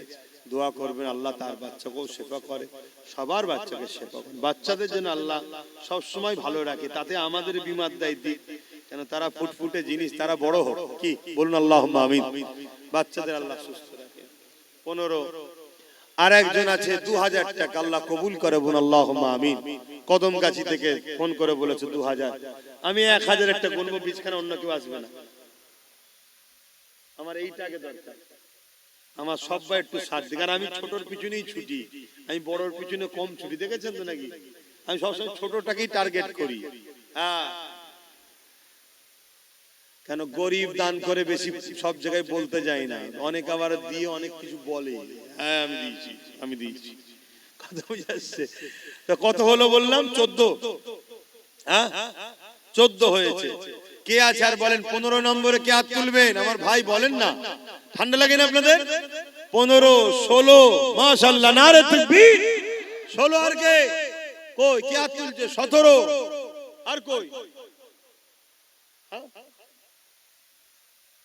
দোয়া করবেন আল্লাহ তার বাচ্চাকেও শেফা করে, সবার বাচ্চাকে শেফা করে। বাচ্চাদের জন্য আল্লাহ সব সময় ভালো রাখে, তাতে আমাদের বিমার দায় দিক, কেন তারা ফুটফুটে জিনিস, তারা বড় হোক, কি বলুন আল্লাহুম্মা আমিন। বাচ্চাদের আল্লাহ সুস্থ রাখে। 15 আর একজন আছে 2000 টাকা, আল্লাহ কবুল করে বোন, আল্লাহুম্মা আমিন। কদমগাছি থেকে ফোন করে বলেছে 2000। আমি 1000 একটা গুনবো, বিছখানা অন্য কেউ আসবে না, আমার এইটাকে দরকার। আমার সবাই একটু সাথ দিক, আর আমি ছোটর পিছনেই ছুটি, আমি বড়র পিছনে কম ছুটি, দেখেছেন তো নাকি? আমি সবসময় ছোটটাকেই টার্গেট করি। হ্যাঁ, কেন গরিব দান করে বেশি সব জায়গায় বলতে যাই না, অনেক আবার দিয়ে অনেক কিছু বলে, হ্যাঁ আমি দিয়েছি আমি দিয়েছি, কথা বুঝে আসছে? কত হলো বললাম? 14। হ্যাঁ 14 হয়েছে। কে আছে আর বলেন 15 নম্বরে কে হাত তুলবেন? আমার ভাই বলেন না, ঠান্ডা লাগে না আপনাদের? 15, 16, মাশাআল্লাহ, নারে তাকবীর। 16 আর কে? কই কে হাত তুলছে? 17 আর কই?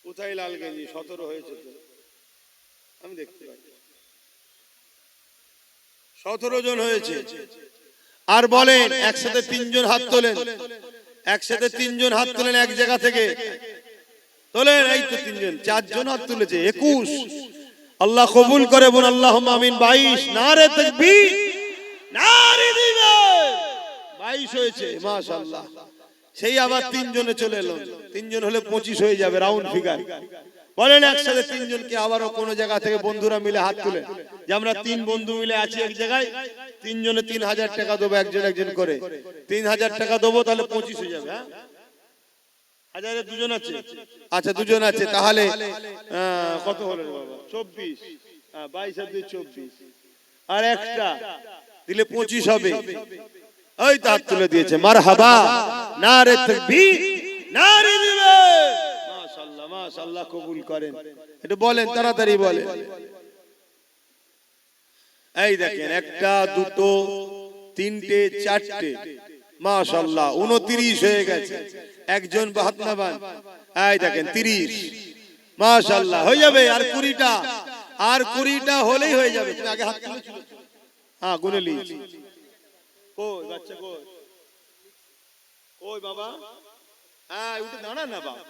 কোথায় লালগঞ্জি? 17 হয়েছে তো, আমি দেখতে পাই 17 জন হয়েছে। আর বলেন একসাথে 3 জন হাত তোলেন, একসাথে 3 জন হাত তোলেন এক জায়গা থেকে তোলেন, এই তো 3 জন, 4 জন হাত তুলেছে, 21। আল্লাহ কবুল করে বোন, আল্লাহুম্মা আমিন। 22, নারে তাকবীর, নারে দিবেন, 22 হয়েছে, মাশাআল্লাহ। সেই আবার 3 জনে চলে এলো, 3 জন হলে 25 হয়ে যাবে, রাউন্ড ফিগার। বলেন একসাথে 3 জনকে আবারও কোন জায়গা থেকে বন্ধুরা মিলে হাত তুলে, যে আমরা 3 বন্ধু মিলে আছি এক জায়গায়, 3 জনে 3000 টাকা দেবো, একজন একজন করে 3000 টাকা দেবো, তাহলে 25 হয়ে যাবে। হ্যাঁ, হাজারে 2 জন আছে, আচ্ছা 2 জন আছে, তাহলে কত হলো রে বাবা? 24, 22 আর 2 24, আর একটা দিলে 25 হবে। ওই তো হাত তুলে দিয়েছে, মারহাবা, নারে তাকবীর, নারে দিবেন, মাশাআল্লাহ মাশাআল্লাহ, কবুল করেন। একটু বলেন, তাড়াতাড়ি বলেন। এই দেখেন, একটা, দুটো, তিনটে, চারটে, মাশাআল্লাহ 29 হয়ে গেছে। একজন বাহাত্নাবান, এই দেখেন 30, মাশাআল্লাহ হয়ে যাবে। আর 20টা, আর 20টা হলেই হয়ে যাবে। তুমি আগে হাত তুলেছিল, হ্যাঁ গুনে নিয়েছি। কই বাচ্চা কই? কই বাবা? হ্যাঁ উঠে দাঁড়া না বাবা।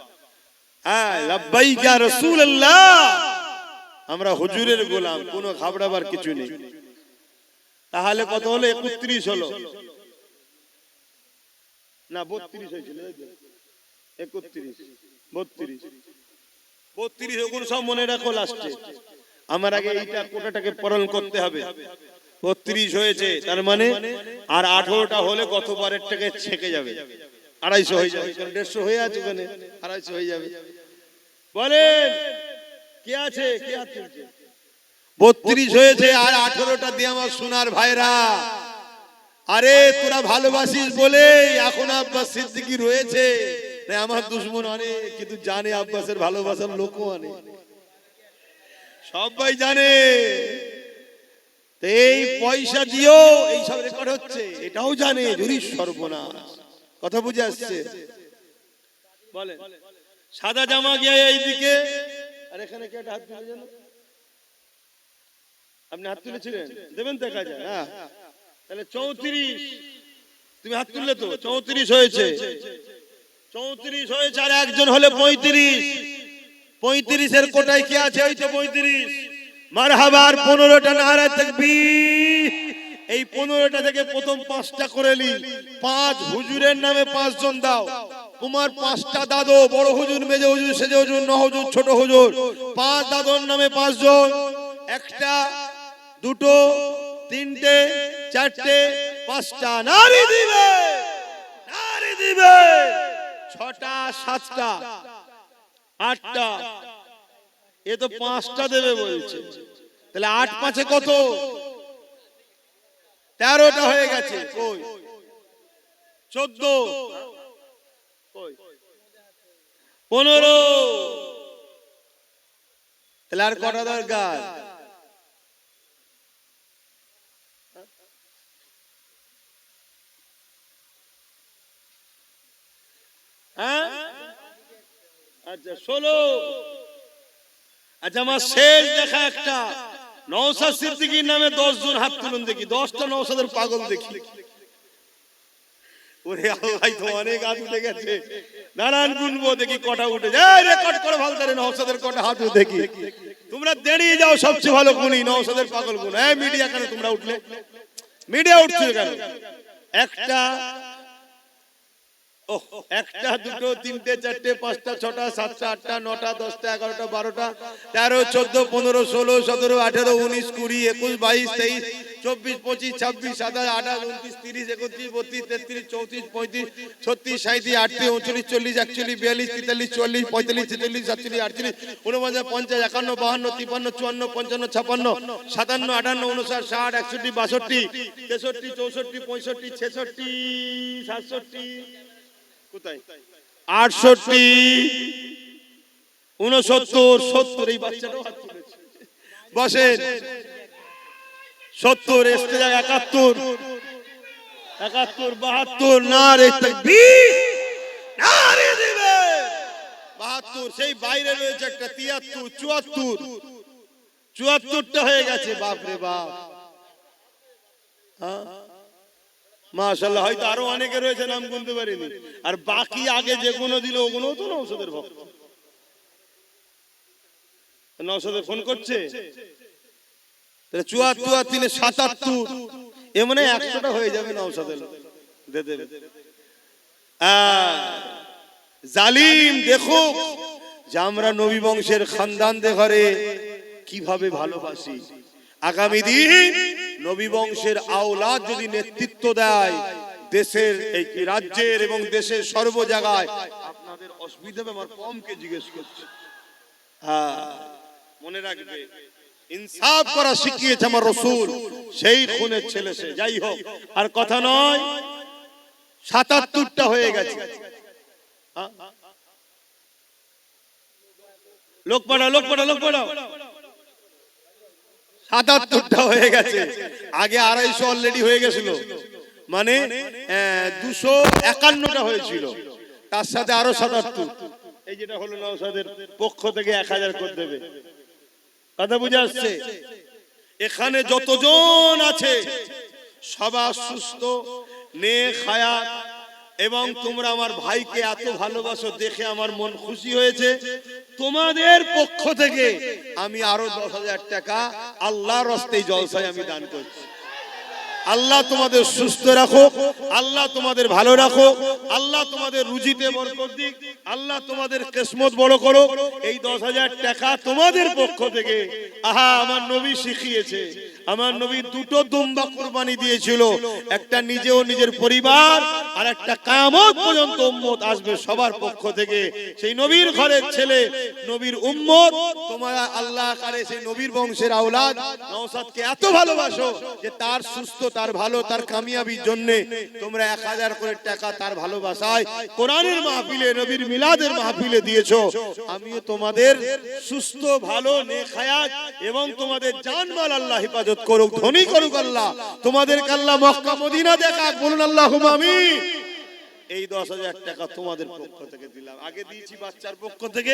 হ্যাঁ লাব্বাইক ইয়া রাসূলুল্লাহ, আমরা হুজুরের গোলাম, কোনো ঘাবড়াবার কিছু নেই। তাহলে কত হলো? 31 হলো না, 32 হয়েছিল, 31, 32 ওগুলো সব মনে রাখো লাস্টে। আমার আগে এইটা কোটাটাকে পূরণ করতে হবে। 32 হয়েছে, তার মানে আর 18টা হলে গতবারের টাকে ছেকে যাবে, 250 হয়ে যাবে, কারণ 150 হয়ে আছে ওখানে, 250 হয়ে যাবে। বলেন কে আছে? কে আছে? 32 হয়েছে, আর 18টা দিয়ে আমার সোনার ভাইরা। আরে তোরা ভালোবাসিস বলে এখন আব্বাস সিদ্দিকী রয়েছে, আমার দুশমন অনেক, কিন্তু জানে আব্বাসের ভালোবাসার লোকও অনেক, সবাই জানে। এই পয়সা দিও এই সব রেকর্ড হচ্ছে, এটাও জানে, যদি সর্বনাশ। কথা বুঝে আসছে? বলেন সাদা জামা গিয়ে এইদিকে, আর এখানে কে হাত তুলে জানো? আপনি হাত তুলেছিলেন, দেবেন তো 1000। হ্যাঁ তাহলে 34, তুমি হাত তুললে তো 34 হয়েছে, 34 হয়েছে, আর একজন হলে 35। 35 এর কোটায় কি আছে? ওই তো 35, মারহাবা। আর 15টা, নারে তাকবীর। এই 15টা থেকে প্রথম 5টা করে নি, 5 হুজুরের নামে 5 জন দাও। তোমার 5টা দাদু, বড় হুজুর, মেজে হুজুর, সেজে হুজুর, ন হুজুর, ছোট হুজুর, 5 দাদুর নামে 5 জন। একটা, দুটো, তিনটে, চারটে, 5টা, নারী দিবে, নারী দিবে। 6টা, 7টা, 8টা, এ তো 5টা দেবে বলছে, তাহলে 8 5 কত? 13টা হয়ে গেছে। কই 14, কই 15, তাহলে আর কটা দরকার? হ্যাঁ আচ্ছা 16। আচ্ছা আমার শেষ দেখা একটা, নওশাদ সিদ্দিকীর নামে 10 জন হাত তুলুন দেখি, 10টা নওশাদের পাগল দেখি। ওরে আল্লাহ, তো অনেক হাত উঠে গেছে, দাঁড়ান গুনবো দেখি কটা উঠে যায়। রেকর্ড করে ভালো, নওশাদের কটা হাত দেখি। তোমরা দাঁড়িয়ে যাও, সবচেয়ে ভালো গুণী নওশাদের পাগল গুণ। হ্যাঁ মিডিয়া কেন তোমরা উঠলে? মিডিয়া উঠছে কেন? একটা একটা দুটো তিনটে চারটে পাঁচটা ছটা সাতটা আটটা নটা 10টা 11টা 12টা 13 14 15 16 17 18 19 20 21 22 23 24 25 26 27 28 29 30 31 32 33 34 35 36 37 38 39 40 41 42 43 44 45 46 47 48 49 50 51 52 53 54 55 56 57 58 59 60 61 62 63 64 65 66 67 কোথায় 68 69 70 এই বাচ্চাটাও হাত তুলেছে। বসেন 70 এসতে যায় 71 72 নারে তাকবীর নারে দিবে 72 সেই বাইরে রয়েছে একটা 73 74টা হয়ে গেছে। বাপ রে বাপ, হ্যাঁ মাশাআল্লাহ, হয়তো আরো অনেকে রয়েছে নাম গুনতে পারিনি। আর বাকি আগে যেগুলো দিল ওগুলোও তো নওশাদের ভক্ত। নওশাদের ফোন করছে 74 আর 3 77, এমনি 100টা হয়ে যাবে নওশাদের দে দেবে। জালিম দেখো যে আমরা নবী বংশের খানদানদের ঘরে কিভাবে ভালোবাসি। আগামী দিন নবী বংশের আওলাদ যদি নেতৃত্ব দেয় দেশের এই রাজ্যের এবং দেশের সর্ব জায়গায়, আপনাদের অসুবিধা হবে? আমার কমকে জিজ্ঞেস করছে। মনে রাখবে ইনসাফ করা শিখিয়েছে আমার রাসূল, সেই খুনের ছেলে সে। যাই হোক, আর কথা নয়, 77টা হয়ে গেছে। লোক পড়াও 77টা হয়ে গেছে। আগে 250 অলরেডি হয়ে গেছিল, মানে 251টা হয়েছিল, তার সাথে আরো 77। এই যেটা হলো নওশাদের পক্ষ থেকে 1000 করে দেবে। কথা বুঝে আসছে? এখানে যতজন আছে সবার সুস্থ নেক হায়াত, এবং তোমরা আমার ভাইকে এত ভালোবাসো দেখে আমার মন খুশি হয়েছে। তোমাদের পক্ষ থেকে আমি আরো 10,000 টাকা আল্লাহর রাস্তায় জলসায় আমি দান করছি। আল্লাহ তোমাদের সুস্থ রাখো, আল্লাহ তোমাদের ভালো রাখো, আল্লাহ তোমাদের রুজিতে বরকত দিক, আল্লাহ তোমাদের কিসমত বড় করো। এই 10,000 টাকা তোমাদের পক্ষ থেকে। আমার নবী শিখিয়েছে, আমার নবী 2টো দুম্বা কুরবানি দিয়েছিল, একটা নিজে ও নিজের পরিবার, আর একটা কিয়ামত পর্যন্ত উম্মত আসবে সবার পক্ষ থেকে। সেই নবীর ঘরের ছেলে, নবীর উম্মত, তোমরা আল্লাহ করে সেই নবীর বংশের আওলাদ নওশাদকে এত ভালোবাসো যে তার সুস্থ, তার ভালো, তার কামিয়াবির জন্য তোমরা 1000 করে টাকা তার ভালোবাসায় কোরআনের মাহফিলে, নবীর মিলাদের মাহফিলে দিয়েছো। আমিও তোমাদের সুস্থ, ভালো, নেক হায়াত এবং তোমাদের জানমাল আল্লাহ হেফাজত করুক, ধনী করুক আল্লাহ, তোমাদেরকে আল্লাহ মক্কা মদিনা দেখাক। বলুন আল্লাহুম্মা আমিন। এই 10,000 টাকা তোমাদের পক্ষ থেকে দিলাম। আগে দিয়েছি বাচ্চার পক্ষ থেকে,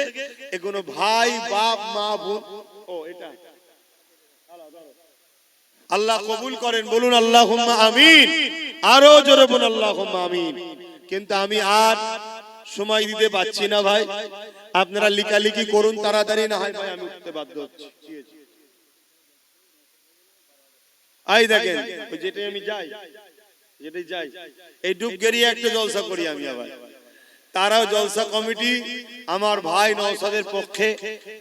এগুলো ভাই, বাপ, মা, বোন। ও এটা আল্লাহ কবুল করেন। বলুন আল্লাহুম্মা আমিন। আরো জোরে বলুন আল্লাহুম্মা আমিন। কিন্তু আমি আর সময় দিতে পারছি না ভাই, আপনারা লিখালিখি করুন তাড়াতাড়ি, না হয় ভাই আমি উঠতে বাধ্য হচ্ছি। আই দেখেন যেটাই আমি যাই, যেটাই যাই, এই ডুবগেরিয়া একটা জলসা করি আমি। আবার তারাও জলসা কমিটি আমার ভাই নওশাদের পক্ষে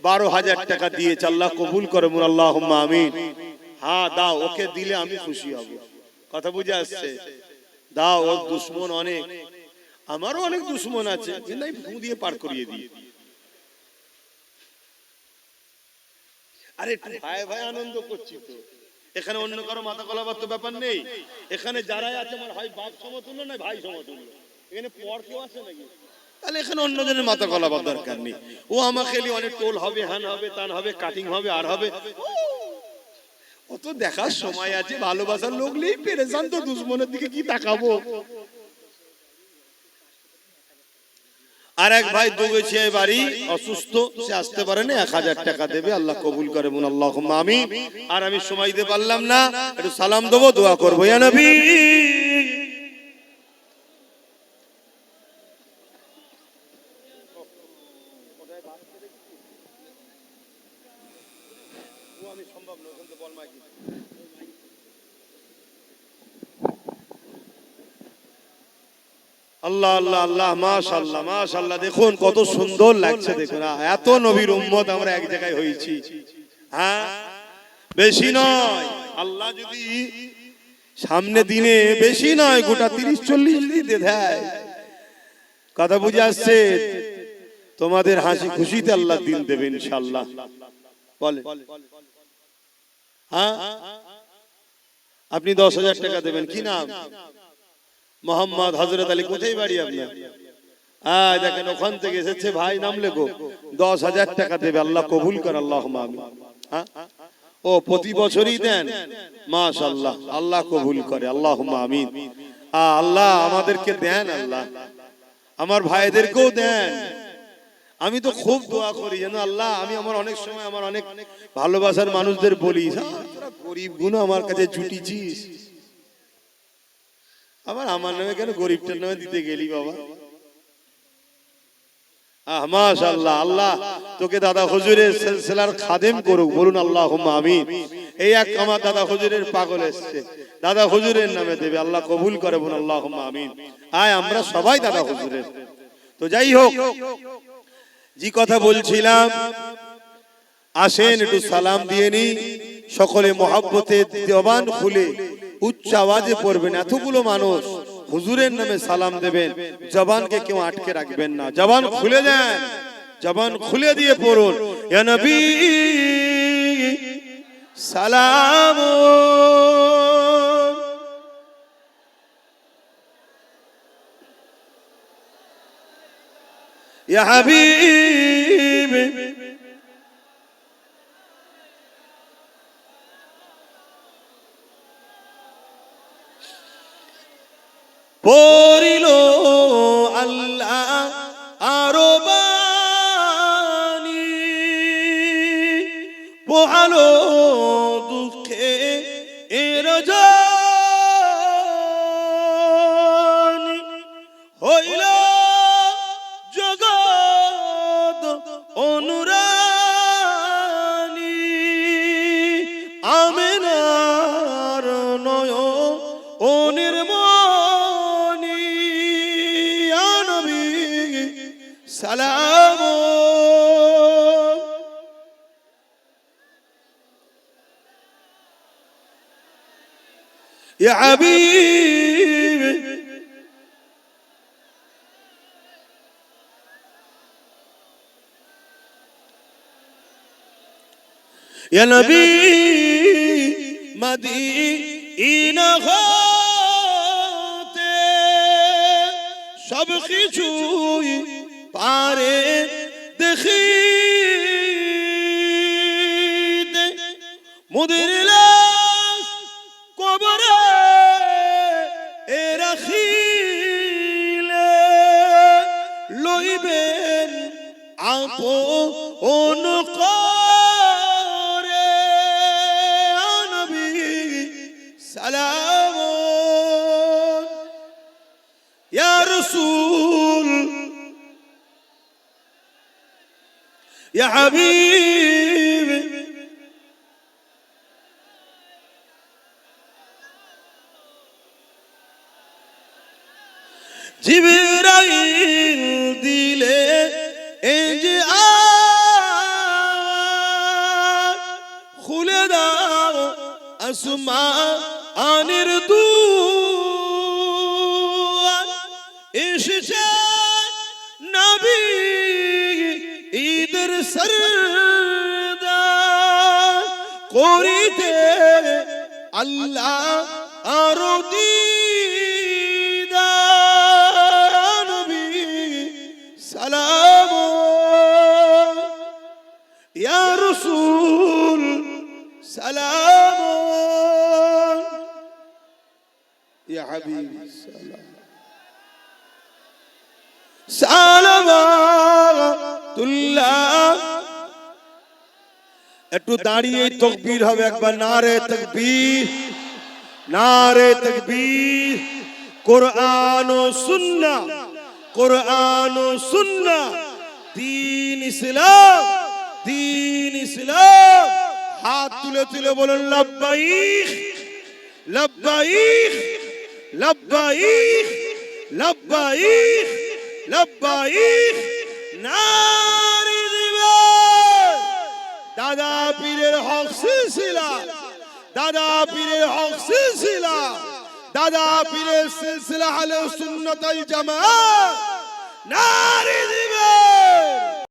12,000 টাকা দিয়েছে। আল্লাহ কবুল করে, বলুন আল্লাহুম্মা আমিন। হ্যাঁ দাও, ওকে দিলে আমি খুশি হব। কথা বুঝে আসছে? দাও, ওর দুশ্মন অনেক, আমারও অনেক দুশ্মন আছে, কিন্তু আমি ফু দিয়ে পার করিয়ে দিই। আরে ভাই ভাই আনন্দ করছি তো, এখানে অন্য কারো মাথা গলাবার তো ব্যাপার নেই। এখানে যারাই আছে আমার ভাই বাপ সমতুল্য, না ভাই সমতুল্য। এখানে পর কেউ আছে নাকি? তাহলে এখানে অন্যজনের মাথা গলাবার দরকার নেই। ও আমাকে অনেক টোল হবে, হ্যান হবে, তান হবে, কাটিং হবে, আর হবে, অত দেখার সময় আছে? ভালোবাসার লোক নেই, পেরেশান তো, দুশ্মনের দিকে কি তাকাবো? আর এক ভাই দুগেছিয়ায় বাড়ি, অসুস্থ, সে আসতে পারে না, 1000 টাকা দেবে। আল্লাহ কবুল করে, বলুন আল্লাহুম্মা আমিন। আর আমি সময় দিতে পারলাম না, একটু সালাম দেবো, দোয়া করবো। ইয়া নবী আল্লাহ আল্লাহ আল্লাহ, মাশাআল্লাহ মাশাআল্লাহ, দেখুন কত সুন্দর লাগছে। দেখুন এত নবীর উম্মত আমরা এক জায়গায় হয়েছি। হ্যাঁ, বেশি নয়, আল্লাহ যদি সামনে দিনে বেশি নয় গোটা 30-40 দিতে দেয়, কথা বুঝে আসছে? তোমাদের হাসি খুশিতে আল্লাহ দিন দেবে ইনশাআল্লাহ। বলে হ্যাঁ, আপনি 10,000 টাকা দেবেন। কি নাম? মোহাম্মদ হযরত আলী। কোথায় বাড়ি আপনার? হ্যাঁ, দেখেন ওখান থেকে এসেছে ভাই, নাম লেখো। 10,000 টাকা দেবে, আল্লাহ কবুল করে, আল্লাহুম্মা আমিন। হ্যাঁ, ও প্রতি বছরই দেন, মাশাআল্লাহ, আল্লাহ কবুল করে, আল্লাহুম্মা আমিন। আল্লাহ আমাদেরকে দেন, আল্লাহ আমার ভাইদেরকেও দেন। আমি তো খুব দোয়া করি যেন আল্লাহ, আমি আমার অনেক সময় আমার অনেক ভালোবাসার মানুষদের বলি, তোরা গরিব গুলো আমার কাছে জুটিছিস, আবার আমার নামে কেন গরিবটার নামে দিতে গেলি বাবা? মাশাআল্লাহ, আল্লাহ তোকে দাদা হুজুরের সিলসিলার খাদেম করুক, বলুন আল্লাহুম্মা আমিন। এই এক আমার দাদা হুজুরের পাগল এসেছে, দাদা হুজুরের নামে দেবে, আল্লাহ কবুল করে, বলুন আল্লাহুম্মা আমিন। আমরা সবাই দাদা হুজুরের। তো যাই হোক, যে কথা বলছিলাম, আসেন একটু সালাম দিয়ে নি, সকলে মহব্বতে জবান খুলে উচ্চ আওয়াজে পড়বেন। এতগুলো মানুষ হুজুরের নামে সালাম দেবেন, জবানকে কেউ আটকে রাখবেন না, জবান খুলে দেন, জবান খুলে দিয়ে পড়ুন, ইয়া নবী সালাম, ইয়া হাবিব পড়িল আল্লাহ আরো বাণী, পোহালো দুঃখে এর জানি, হইল জগৎ অনুরানী, আমেনার নয় ও নির্মণি, ইয়া নবী সালাম, ইয়া হাবিব ইয়া নবী মদিনা হতে সব কিছুই পারে দেখিতে, মুদের লাশ কবরে এ রাখিলে, লইবেন আপন করে, নবী সালাম, ইয়া রাসূল ইয়া হাবিব, জিবরাইল দিলে এই যে খুলে দাও আসমানের দুয়ার, এসেছে নবী ঈদের সরদার, করিতে আল্লাহ আরো দিদার, নবী সালাম, ইয়া রাসূল সালাম, ইয়া হাবিব সালাম, সালামাতুল্লাহ। একটু দাঁড়িয়ে তাকবীর হবে একবার, নারে তাকবীর, নারে তাকবীর। কোরআন ও সুন্নাহ, কোরআন ও সুন্নাহ, দ্বীন ইসলাম, দ্বীন ইসলাম, হাত তুলে তুলে বলেন লাব্বাইক লাব্বাইক লাব্বাইক লাব্বাইক লাব্বাইক নারী দিবে দাদা পীরের হক সিলসিলা দাদা পীরের হক সিলসিলা দাদা পীরের সিলসিলা আহলে সুন্নাত ওয়াল জামাত নারী